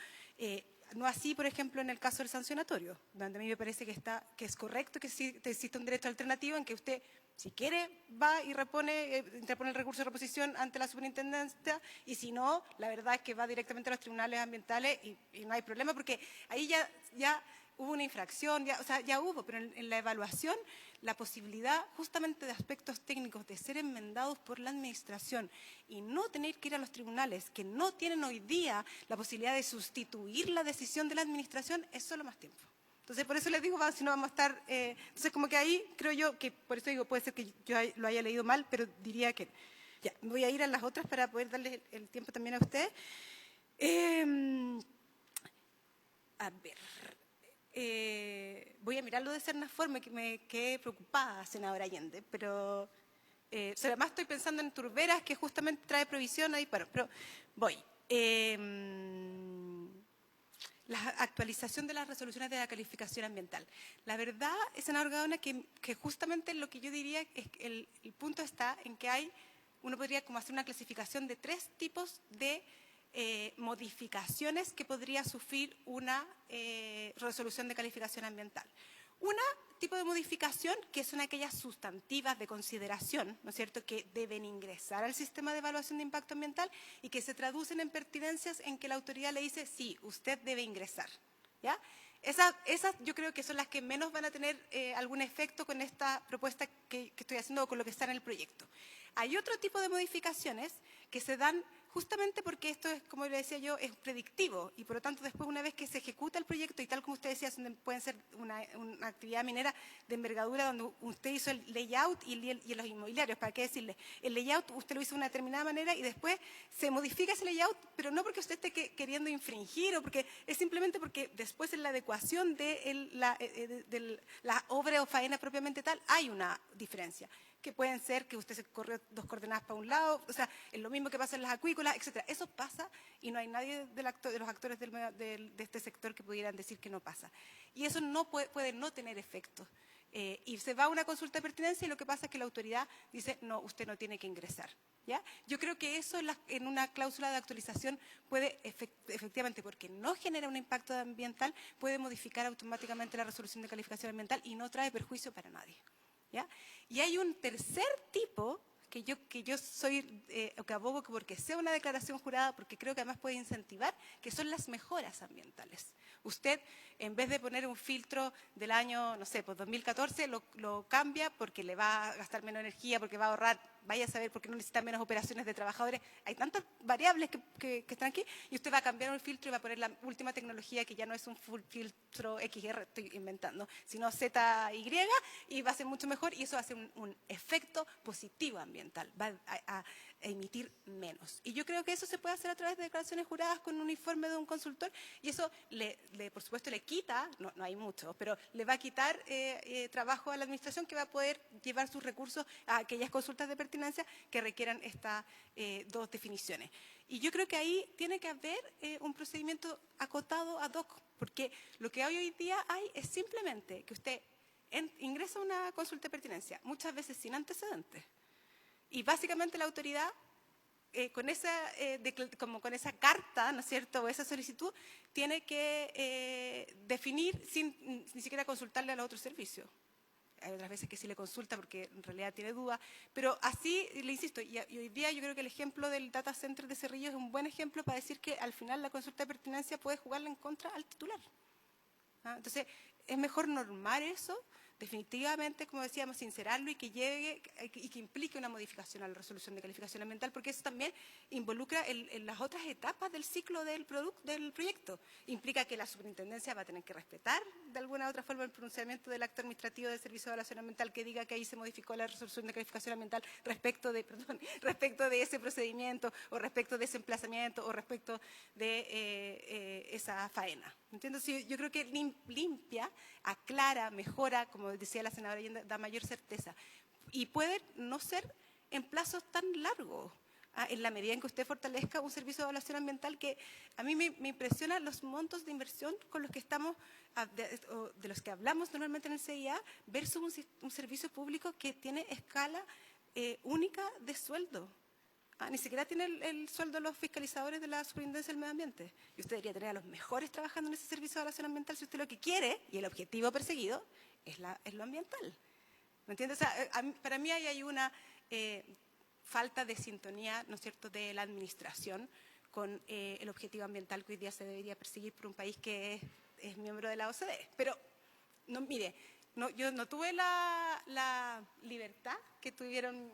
No así, por ejemplo, en el caso del sancionatorio, donde a mí me parece que es correcto que exista un derecho alternativo en que usted, si quiere, va y interpone el recurso de reposición ante la superintendencia, y si no, la verdad es que va directamente a los tribunales ambientales y no hay problema, porque ahí ya hubo una infracción, ya hubo, pero en la evaluación la posibilidad justamente de aspectos técnicos de ser enmendados por la administración y no tener que ir a los tribunales, que no tienen hoy día la posibilidad de sustituir la decisión de la administración, es solo más tiempo. Entonces, por eso les digo, si no vamos a estar... entonces, como que ahí creo yo que, por eso digo, puede ser que yo lo haya leído mal, pero diría que... Ya, me voy a ir a las otras para poder darles el tiempo también a ustedes. A ver... voy a mirar lo de Sernafor, me quedé preocupada, senadora Allende, pero además estoy pensando en Turberas, que justamente trae provisión ahí, bueno, pero voy. La actualización de las resoluciones de la calificación ambiental. La verdad, senador Gaona, que justamente lo que yo diría es que el punto está en que uno podría como hacer una clasificación de 3 tipos de modificaciones que podría sufrir una resolución de calificación ambiental. Un tipo de modificación que son aquellas sustantivas de consideración, ¿no es cierto?, que deben ingresar al sistema de evaluación de impacto ambiental y que se traducen en pertinencias en que la autoridad le dice, sí, usted debe ingresar, ¿ya? Esas yo creo que son las que menos van a tener algún efecto con esta propuesta que estoy haciendo o con lo que está en el proyecto. Hay otro tipo de modificaciones que se dan justamente porque esto es, como le decía yo, es predictivo y por lo tanto después una vez que se ejecuta el proyecto y tal como usted decía, pueden ser una actividad minera de envergadura donde usted hizo el layout y los inmobiliarios, ¿para qué decirle? El layout usted lo hizo de una determinada manera y después se modifica ese layout, pero no porque usted esté queriendo infringir o porque es simplemente porque después en la adecuación de la obra o faena propiamente tal hay una diferencia, que pueden ser que usted se corrió 2 coordenadas para un lado, o sea, es lo mismo que pasa en las acuícolas, etcétera. Eso pasa y no hay nadie de los actores de este sector que pudieran decir que no pasa. Y eso no puede no tener efecto. Y se va a una consulta de pertinencia y lo que pasa es que la autoridad dice, no, usted no tiene que ingresar, ¿ya? Yo creo que eso en una cláusula de actualización puede, efectivamente, porque no genera un impacto ambiental, puede modificar automáticamente la resolución de calificación ambiental y no trae perjuicio para nadie, ¿ya? Y hay un tercer tipo que yo soy, que abogo porque sea una declaración jurada, porque creo que además puede incentivar, que son las mejoras ambientales. Usted, en vez de poner un filtro del año, no sé, pues 2014, lo cambia porque le va a gastar menos energía, porque va a ahorrar, vaya a saber por qué no necesita menos operaciones de trabajadores. Hay tantas variables que están aquí, y usted va a cambiar un filtro y va a poner la última tecnología, que ya no es un full filtro XR, estoy inventando, sino ZY, y va a ser mucho mejor, y eso hace un efecto positivo ambiental, va a emitir menos. Y yo creo que eso se puede hacer a través de declaraciones juradas con un informe de un consultor, y eso, por supuesto, le quita, no hay mucho, pero le va a quitar trabajo a la administración, que va a poder llevar sus recursos a aquellas consultas de pertinencia que requieran estas 2 definiciones. Y yo creo que ahí tiene que haber un procedimiento acotado ad hoc, porque lo que hoy día hay es simplemente que usted ingresa a una consulta de pertinencia, muchas veces sin antecedentes. Y básicamente la autoridad, con esa carta, ¿no es cierto?, o esa solicitud, tiene que definir sin ni siquiera consultarle a los otros servicios. Hay otras veces que sí le consulta porque en realidad tiene dudas, pero así, le insisto, y hoy día yo creo que el ejemplo del data center de Cerrillo es un buen ejemplo para decir que al final la consulta de pertinencia puede jugarle en contra al titular. Entonces, es mejor normar eso definitivamente, como decíamos, sincerarlo y que llegue y que implique una modificación a la resolución de calificación ambiental, porque eso también involucra en las otras etapas del ciclo del proyecto. Implica que la superintendencia va a tener que respetar de alguna u otra forma el pronunciamiento del acto administrativo del Servicio de Evaluación Ambiental que diga que ahí se modificó la resolución de calificación ambiental respecto de ese procedimiento o respecto de ese emplazamiento o respecto de esa faena. ¿Entiendes? Yo creo que limpia, aclara, mejora, como decía la senadora Allende, da mayor certeza. Y puede no ser en plazos tan largos, en la medida en que usted fortalezca un servicio de evaluación ambiental que a mí me impresiona los montos de inversión con los que estamos, de los que hablamos normalmente en el CIA, versus un servicio público que tiene escala única de sueldo. Ni siquiera tiene el sueldo de los fiscalizadores de la Superintendencia del Medio Ambiente. Y usted debería tener a los mejores trabajando en ese servicio de evaluación ambiental si usted lo que quiere, y el objetivo perseguido, es lo ambiental. ¿Me entiende? O sea, para mí ahí hay una falta de sintonía, ¿no es cierto?, de la administración con el objetivo ambiental que hoy día se debería perseguir por un país que es miembro de la OCDE. Pero, no, mire, yo no tuve la libertad que tuvieron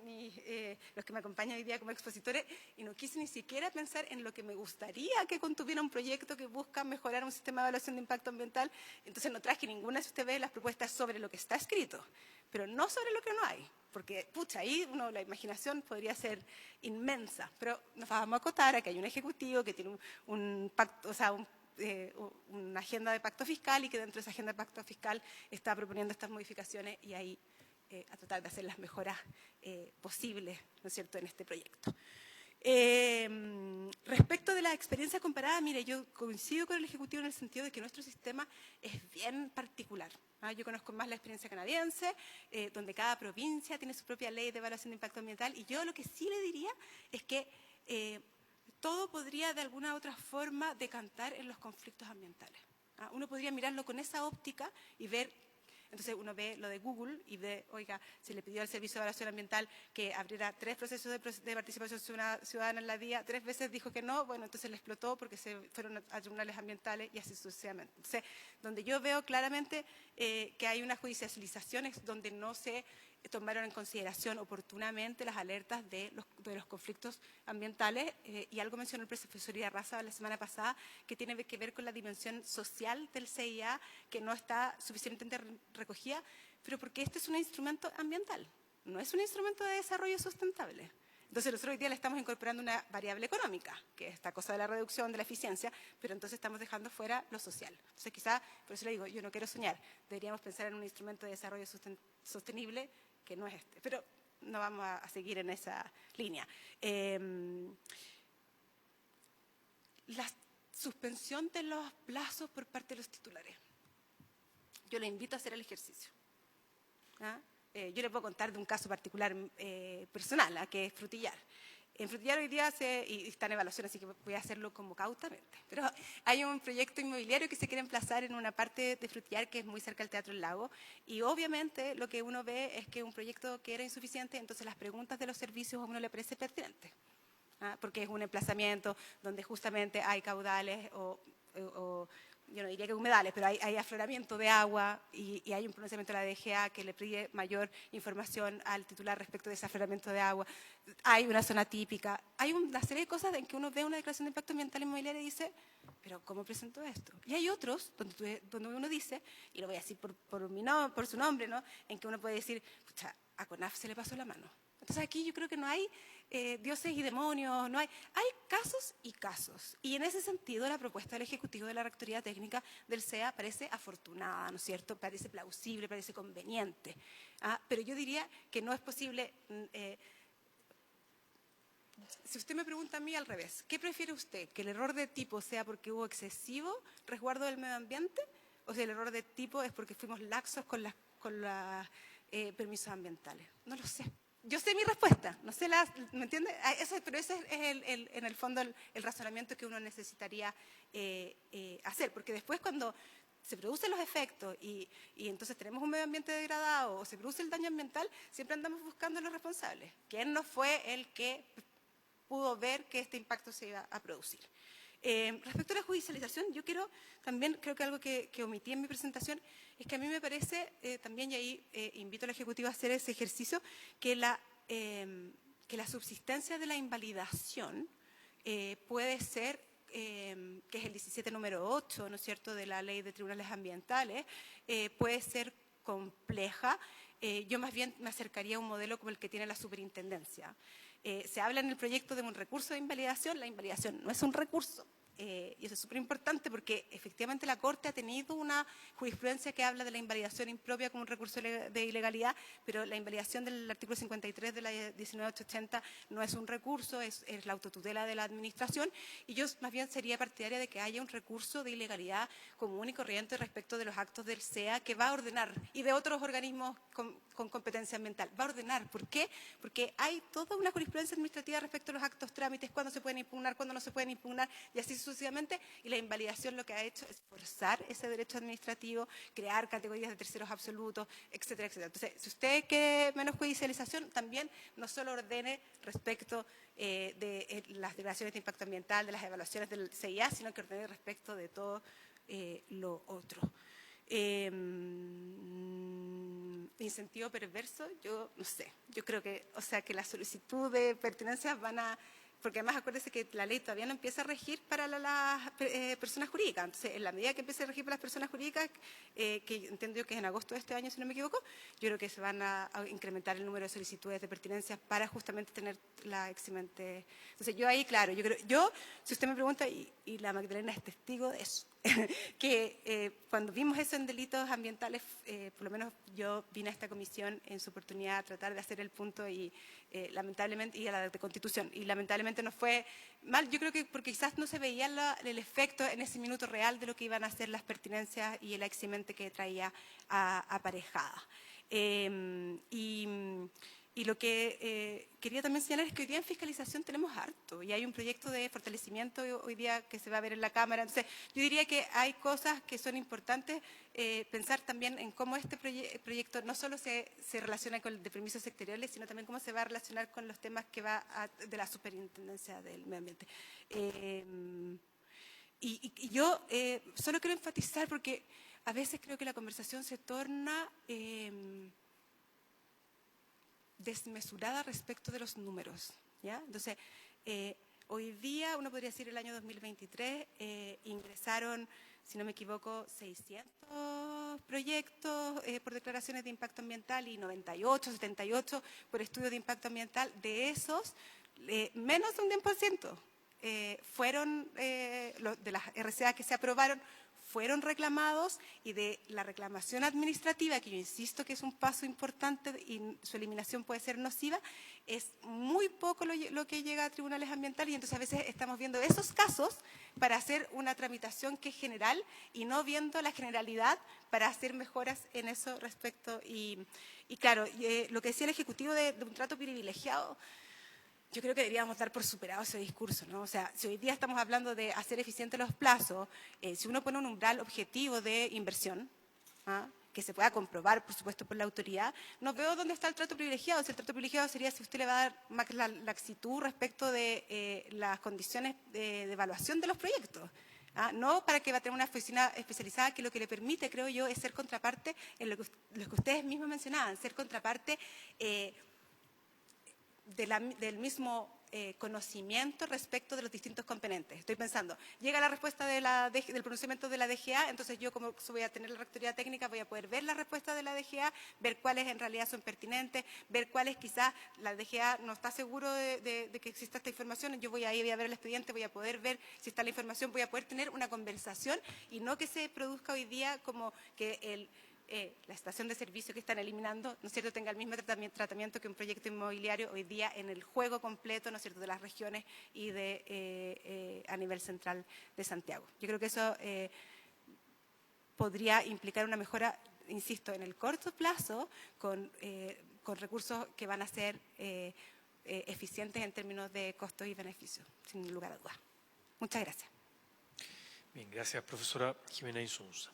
los que me acompañan hoy día como expositores y no quise ni siquiera pensar en lo que me gustaría que contuviera un proyecto que busca mejorar un sistema de evaluación de impacto ambiental. Entonces no traje ninguna, si usted ve, las propuestas sobre lo que está escrito, pero no sobre lo que no hay. Porque, pucha, ahí la imaginación podría ser inmensa. Pero nos vamos a acotar a que hay un ejecutivo que tiene un pacto, o sea, una agenda de pacto fiscal y que dentro de esa agenda de pacto fiscal está proponiendo estas modificaciones y ahí a tratar de hacer las mejoras posibles, ¿no es cierto?, en este proyecto. Respecto de la experiencia comparada, mire, yo coincido con el Ejecutivo en el sentido de que nuestro sistema es bien particular. Yo conozco más la experiencia canadiense, donde cada provincia tiene su propia ley de evaluación de impacto ambiental, y yo lo que sí le diría es que todo podría de alguna u otra forma decantar en los conflictos ambientales. Uno podría mirarlo con esa óptica y ver, entonces uno ve lo de Google y ve, oiga, se le pidió al Servicio de Evaluación Ambiental que abriera 3 procesos de participación ciudadana en la DIA, 3 veces dijo que no, bueno, entonces le explotó porque se fueron a tribunales ambientales y así sucesivamente. Entonces, donde yo veo claramente que hay una judicialización es donde no se tomaron en consideración oportunamente las alertas de los conflictos ambientales y algo mencionó el profesor Irarrázaval la semana pasada que tiene que ver con la dimensión social del CIA que no está suficientemente recogida, pero porque este es un instrumento ambiental, no es un instrumento de desarrollo sustentable. Entonces nosotros hoy día le estamos incorporando una variable económica, que es esta cosa de la reducción de la eficiencia, pero entonces estamos dejando fuera lo social. Entonces quizá, por eso le digo, yo no quiero soñar, deberíamos pensar en un instrumento de desarrollo sostenible que no es este, pero no vamos a seguir en esa línea. La suspensión de los plazos por parte de los titulares. Yo le invito a hacer el ejercicio. Yo le puedo contar de un caso particular personal, que es Frutillar. En Frutillar hoy día y está en evaluación, así que voy a hacerlo como cautamente. Pero hay un proyecto inmobiliario que se quiere emplazar en una parte de Frutillar que es muy cerca del Teatro del Lago. Y obviamente lo que uno ve es que un proyecto que era insuficiente, entonces las preguntas de los servicios a uno le parece pertinente. Porque es un emplazamiento donde justamente hay caudales o yo no diría que humedales, pero hay afloramiento de agua y hay un pronunciamiento de la DGA que le pide mayor información al titular respecto de ese afloramiento de agua. Hay una zona típica, hay una serie de cosas en que uno ve una declaración de impacto ambiental inmobiliario y dice, pero ¿cómo presento esto? Y hay otros donde uno dice, y lo voy a decir por su nombre, ¿no?, en que uno puede decir, pucha, a CONAF se le pasó la mano. Entonces aquí yo creo que no hay dioses y demonios, hay casos y casos. Y en ese sentido la propuesta del Ejecutivo de la Rectoría Técnica del CEA parece afortunada, ¿no es cierto? Parece plausible, parece conveniente. Pero yo diría que no es posible. Si usted me pregunta a mí al revés, ¿qué prefiere usted? ¿Que el error de tipo sea porque hubo excesivo resguardo del medio ambiente? ¿O si el error de tipo es porque fuimos laxos con los permisos ambientales? No lo sé. Yo sé mi respuesta, no sé ¿me entiende? Pero ese es en el fondo el razonamiento que uno necesitaría hacer, porque después cuando se producen los efectos y entonces tenemos un medio ambiente degradado o se produce el daño ambiental, siempre andamos buscando a los responsables. ¿Quién no fue el que pudo ver que este impacto se iba a producir? Respecto a la judicialización, yo creo que algo que omití en mi presentación Es que a mí me parece también, y ahí invito al Ejecutivo a hacer ese ejercicio, que la subsistencia de la invalidación puede ser, que es el 17 número 8, ¿no es cierto?, de la Ley de Tribunales Ambientales, puede ser compleja. Yo más bien me acercaría a un modelo como el que tiene la superintendencia. Se habla en el proyecto de un recurso de invalidación. La invalidación no es un recurso. Y eso es súper importante porque efectivamente la Corte ha tenido una jurisprudencia que habla de la invalidación impropia como un recurso de ilegalidad, pero la invalidación del artículo 53 de la 19.880 no es un recurso, es la autotutela de la Administración, y yo más bien sería partidaria de que haya un recurso de ilegalidad común y corriente respecto de los actos del SEA que va a ordenar, y de otros organismos con competencia ambiental. Va a ordenar. ¿Por qué? Porque hay toda una jurisprudencia administrativa respecto a los actos trámites, cuándo se pueden impugnar, cuándo no se pueden impugnar, y así sucesivamente, y la invalidación lo que ha hecho es forzar ese derecho administrativo, crear categorías de terceros absolutos, etcétera, etcétera. Entonces, si usted quiere menos judicialización, también no solo ordene respecto de las declaraciones de impacto ambiental, de las evaluaciones del CIA, sino que ordene respecto de todo lo otro. Incentivo perverso, yo no sé, yo creo que, o sea, que la solicitud de pertinencia van a, porque además acuérdese que la ley todavía no empieza a regir para las personas jurídicas. Entonces, en la medida que empiece a regir para las personas jurídicas, que entiendo yo que es en agosto de este año, si no me equivoco, yo creo que se van a incrementar el número de solicitudes de pertinencia para justamente tener la eximente. Entonces, yo ahí, claro, si usted me pregunta, y la Magdalena es testigo de eso, que cuando vimos eso en delitos ambientales, por lo menos yo vine a esta comisión en su oportunidad a tratar de hacer el punto y lamentablemente, y a la de Constitución, y lamentablemente nos fue mal. Yo creo que porque quizás no se veía el efecto en ese minuto real de lo que iban a ser las pertinencias y el eximente que traía aparejada. Y lo que quería también señalar es que hoy día en fiscalización tenemos harto y hay un proyecto de fortalecimiento hoy día que se va a ver en la Cámara. Entonces, yo diría que hay cosas que son importantes pensar también en cómo este proyecto no solo se relaciona con el de permisos sectoriales, sino también cómo se va a relacionar con los temas que va de la Superintendencia del Medio Ambiente. Y yo solo quiero enfatizar porque a veces creo que la conversación se torna desmesurada respecto de los números, ¿ya? Entonces, hoy día, uno podría decir el año 2023, ingresaron, si no me equivoco, 600 proyectos por declaraciones de impacto ambiental y 98, 78 por estudios de impacto ambiental. De esos, menos de un 10% fueron, de las RCA que se aprobaron, fueron reclamados, y de la reclamación administrativa, que yo insisto que es un paso importante y su eliminación puede ser nociva, es muy poco lo que llega a tribunales ambientales, y entonces a veces estamos viendo esos casos para hacer una tramitación que es general y no viendo la generalidad para hacer mejoras en eso respecto. Y claro, lo que decía el Ejecutivo de un trato privilegiado, yo creo que deberíamos dar por superado ese discurso, ¿no? O sea, si hoy día estamos hablando de hacer eficientes los plazos, si uno pone un umbral objetivo de inversión, que se pueda comprobar, por supuesto, por la autoridad, no veo dónde está el trato privilegiado. Si el trato privilegiado sería si usted le va a dar más laxitud respecto de las condiciones de evaluación de los proyectos. No para que va a tener una oficina especializada que lo que le permite, creo yo, es ser contraparte en lo que ustedes mismos mencionaban, ser contraparte del mismo conocimiento respecto de los distintos componentes. Estoy pensando, llega la respuesta del pronunciamiento de la DGA, entonces yo, como voy a tener la rectoría técnica, voy a poder ver la respuesta de la DGA, ver cuáles en realidad son pertinentes, ver cuáles quizás la DGA no está seguro de que exista esta información. Yo voy a ver el expediente, voy a poder ver si está la información, voy a poder tener una conversación, y no que se produzca hoy día como que la estación de servicio que están eliminando, ¿no es cierto?, tenga el mismo tratamiento que un proyecto inmobiliario hoy día en el juego completo, ¿no es cierto?, de las regiones y a nivel central de Santiago. Yo creo que eso podría implicar una mejora, insisto, en el corto plazo, con recursos que van a ser eficientes en términos de costos y beneficios, sin lugar a dudas. Muchas gracias. Bien, gracias, profesora Jimena Insunza.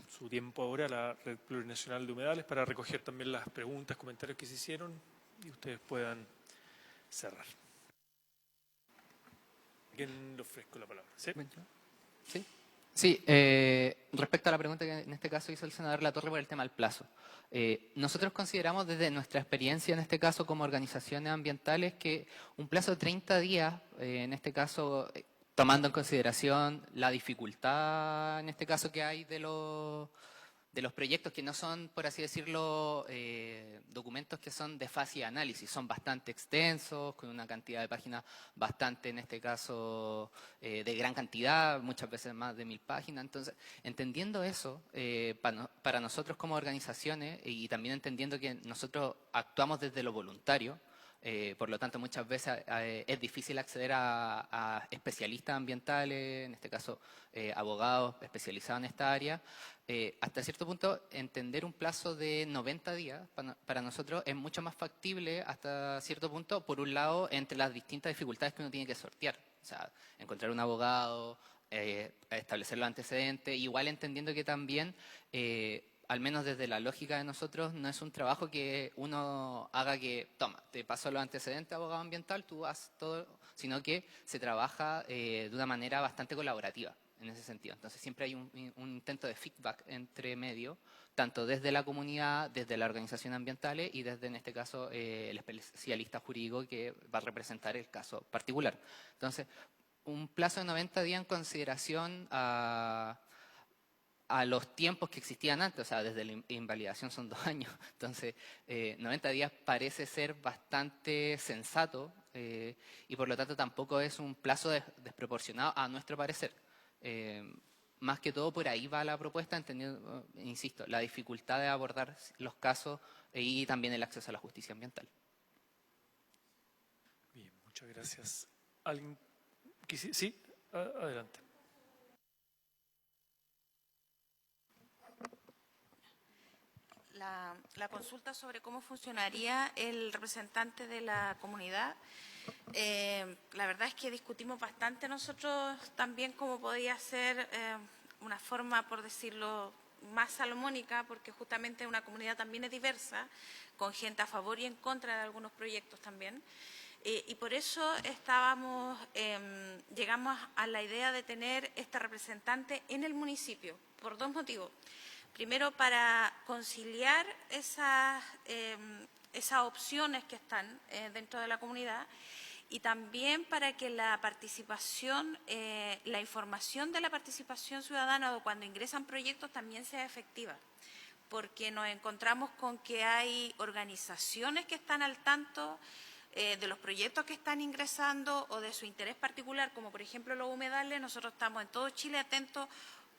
Su tiempo ahora a la Red Plurinacional de Humedales para recoger también las preguntas, comentarios que se hicieron y ustedes puedan cerrar. ¿A quién le ofrezco la palabra? ¿Sí? ¿Sí? Sí, respecto a la pregunta que en este caso hizo el senador Latorre por el tema del plazo. Nosotros consideramos desde nuestra experiencia, en este caso como organizaciones ambientales, que un plazo de 30 días, en este caso tomando en consideración la dificultad, en este caso que hay de los proyectos que no son, por así decirlo, documentos que son de fácil análisis, son bastante extensos, con una cantidad de páginas bastante, en este caso, de gran cantidad, muchas veces más de 1000 páginas. Entonces, entendiendo eso, para nosotros como organizaciones y también entendiendo que nosotros actuamos desde lo voluntario, por lo tanto, muchas veces es difícil acceder a especialistas ambientales, en este caso abogados especializados en esta área. Hasta cierto punto, entender un plazo de 90 días para nosotros es mucho más factible hasta cierto punto, por un lado, entre las distintas dificultades que uno tiene que sortear. O sea, encontrar un abogado, establecer los antecedentes, igual entendiendo que también al menos desde la lógica de nosotros, no es un trabajo que uno haga que, toma, te paso los antecedentes, abogado ambiental, tú haz todo, sino que se trabaja de una manera bastante colaborativa en ese sentido. Entonces siempre hay un intento de feedback entre medio, tanto desde la comunidad, desde las organizaciones ambientales y desde, en este caso, el especialista jurídico que va a representar el caso particular. Entonces, un plazo de 90 días en consideración a los tiempos que existían antes, o sea, desde la invalidación son 2 años, entonces 90 días parece ser bastante sensato y por lo tanto tampoco es un plazo desproporcionado a nuestro parecer. Más que todo por ahí va la propuesta, entendiendo, insisto, la dificultad de abordar los casos y también el acceso a la justicia ambiental. Bien, muchas gracias. ¿Alguien? Sí, adelante. La consulta sobre cómo funcionaría el representante de la comunidad, la verdad es que discutimos bastante nosotros también cómo podía ser una forma, por decirlo, más salomónica, porque justamente una comunidad también es diversa, con gente a favor y en contra de algunos proyectos también. Y por eso llegamos a la idea de tener este representante en el municipio, por 2 motivos. Primero, para conciliar esas opciones que están dentro de la comunidad y también para que la participación, la información de la participación ciudadana o cuando ingresan proyectos también sea efectiva. Porque nos encontramos con que hay organizaciones que están al tanto de los proyectos que están ingresando o de su interés particular, como por ejemplo los humedales. Nosotros estamos en todo Chile atentos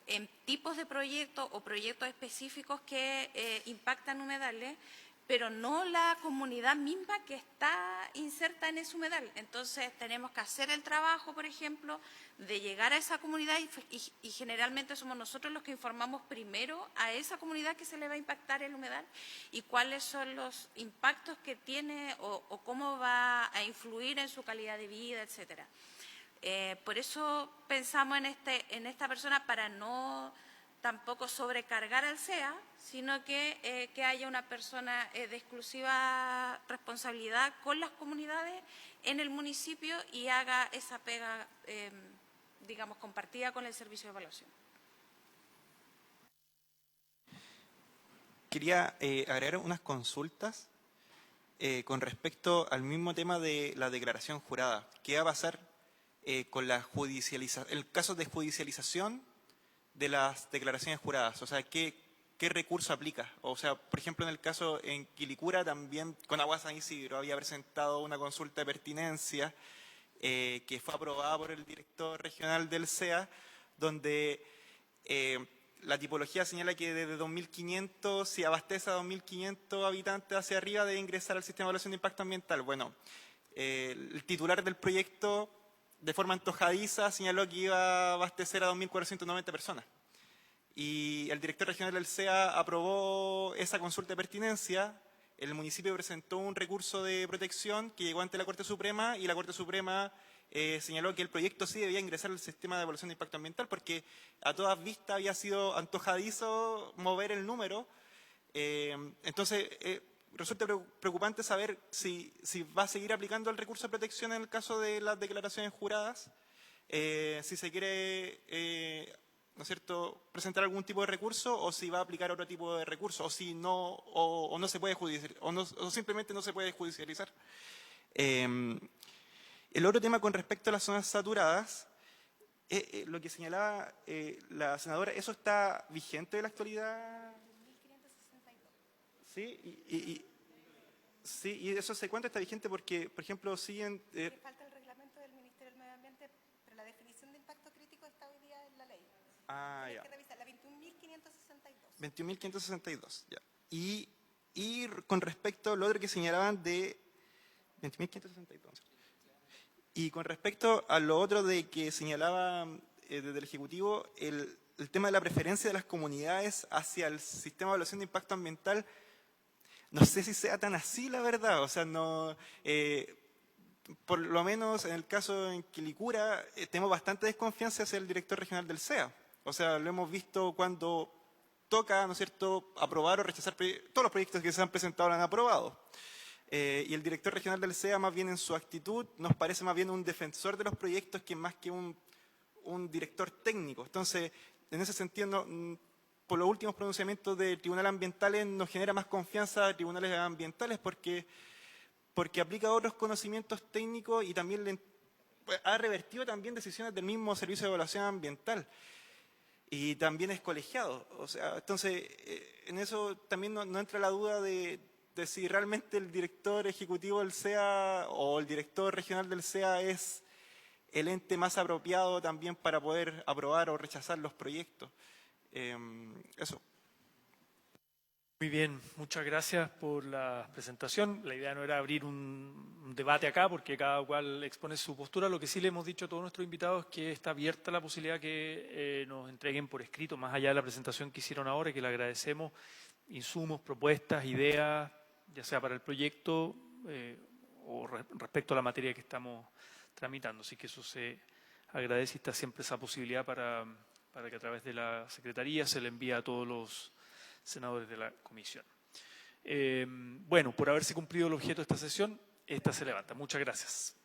en tipos de proyectos o proyectos específicos que impactan humedales, pero no la comunidad misma que está inserta en ese humedal. Entonces tenemos que hacer el trabajo, por ejemplo, de llegar a esa comunidad y generalmente somos nosotros los que informamos primero a esa comunidad que se le va a impactar el humedal y cuáles son los impactos que tiene o cómo va a influir en su calidad de vida, etcétera. Por eso pensamos en esta persona para no tampoco sobrecargar al CEA, sino que haya una persona de exclusiva responsabilidad con las comunidades en el municipio y haga esa pega, digamos, compartida con el servicio de evaluación. Quería agregar unas consultas con respecto al mismo tema de la declaración jurada. ¿Qué va a pasar con la el caso de judicialización de las declaraciones juradas? O sea, ¿qué recurso aplica? O sea, por ejemplo, en el caso en Quilicura también Conahuasi San Isidro había presentado una consulta de pertinencia que fue aprobada por el director regional del CEA, donde la tipología señala que desde 2.500, si abastece a 2.500 habitantes hacia arriba, debe ingresar al sistema de evaluación de impacto ambiental. Bueno, el titular del proyecto, de forma antojadiza, señaló que iba a abastecer a 2.490 personas. Y el director regional del CEA aprobó esa consulta de pertinencia. El municipio presentó un recurso de protección que llegó ante la Corte Suprema y la Corte Suprema señaló que el proyecto sí debía ingresar al sistema de evaluación de impacto ambiental porque a todas vistas había sido antojadizo mover el número. Entonces, resulta preocupante saber si va a seguir aplicando el recurso de protección en el caso de las declaraciones juradas, si se quiere ¿no es cierto?, presentar algún tipo de recurso o si va a aplicar otro tipo de recurso o si no, o no se puede judicializar, o simplemente no se puede judicializar. El otro tema con respecto a las zonas saturadas, lo que señalaba la senadora, ¿eso está vigente en la actualidad? 1562. Sí, sí, y eso hace cuánto está vigente porque, por ejemplo, siguen... Le falta el reglamento del Ministerio del Medio Ambiente, pero la definición de impacto crítico está hoy día en la ley. Hay ya. que revisar la 21.562. 21.562, ya. Y con respecto a lo otro que señalaban de 20.562. Y con respecto a lo otro de que señalaba desde el Ejecutivo, el tema de la preferencia de las comunidades hacia el sistema de evaluación de impacto ambiental, no sé si sea tan así, la verdad. O sea, no, por lo menos en el caso en Quilicura, tenemos bastante desconfianza hacia el director regional del SEA. O sea, lo hemos visto cuando toca, ¿no es cierto?, aprobar o rechazar todos los proyectos que se han presentado, lo han aprobado. Y el director regional del SEA, más bien en su actitud, nos parece más bien un defensor de los proyectos que más que un director técnico. Entonces, en ese sentido, por los últimos pronunciamientos de tribunales ambientales nos genera más confianza a tribunales ambientales porque aplica otros conocimientos técnicos y también ha revertido también decisiones del mismo Servicio de Evaluación Ambiental. Y también es colegiado. O sea, entonces, en eso también no entra la duda de si realmente el director ejecutivo del SEA o el director regional del SEA es el ente más apropiado también para poder aprobar o rechazar los proyectos. Eso. Muy bien, muchas gracias por la presentación. La idea no era abrir un debate acá porque cada cual expone su postura. Lo que sí le hemos dicho a todos nuestros invitados es que está abierta la posibilidad que nos entreguen por escrito, más allá de la presentación que hicieron ahora, y que le agradecemos, insumos, propuestas, ideas, ya sea para el proyecto o respecto a la materia que estamos tramitando. Así que eso se agradece y está siempre esa posibilidad para que a través de la Secretaría se le envíe a todos los senadores de la comisión. Bueno, por haberse cumplido el objeto de esta sesión, esta se levanta. Muchas gracias.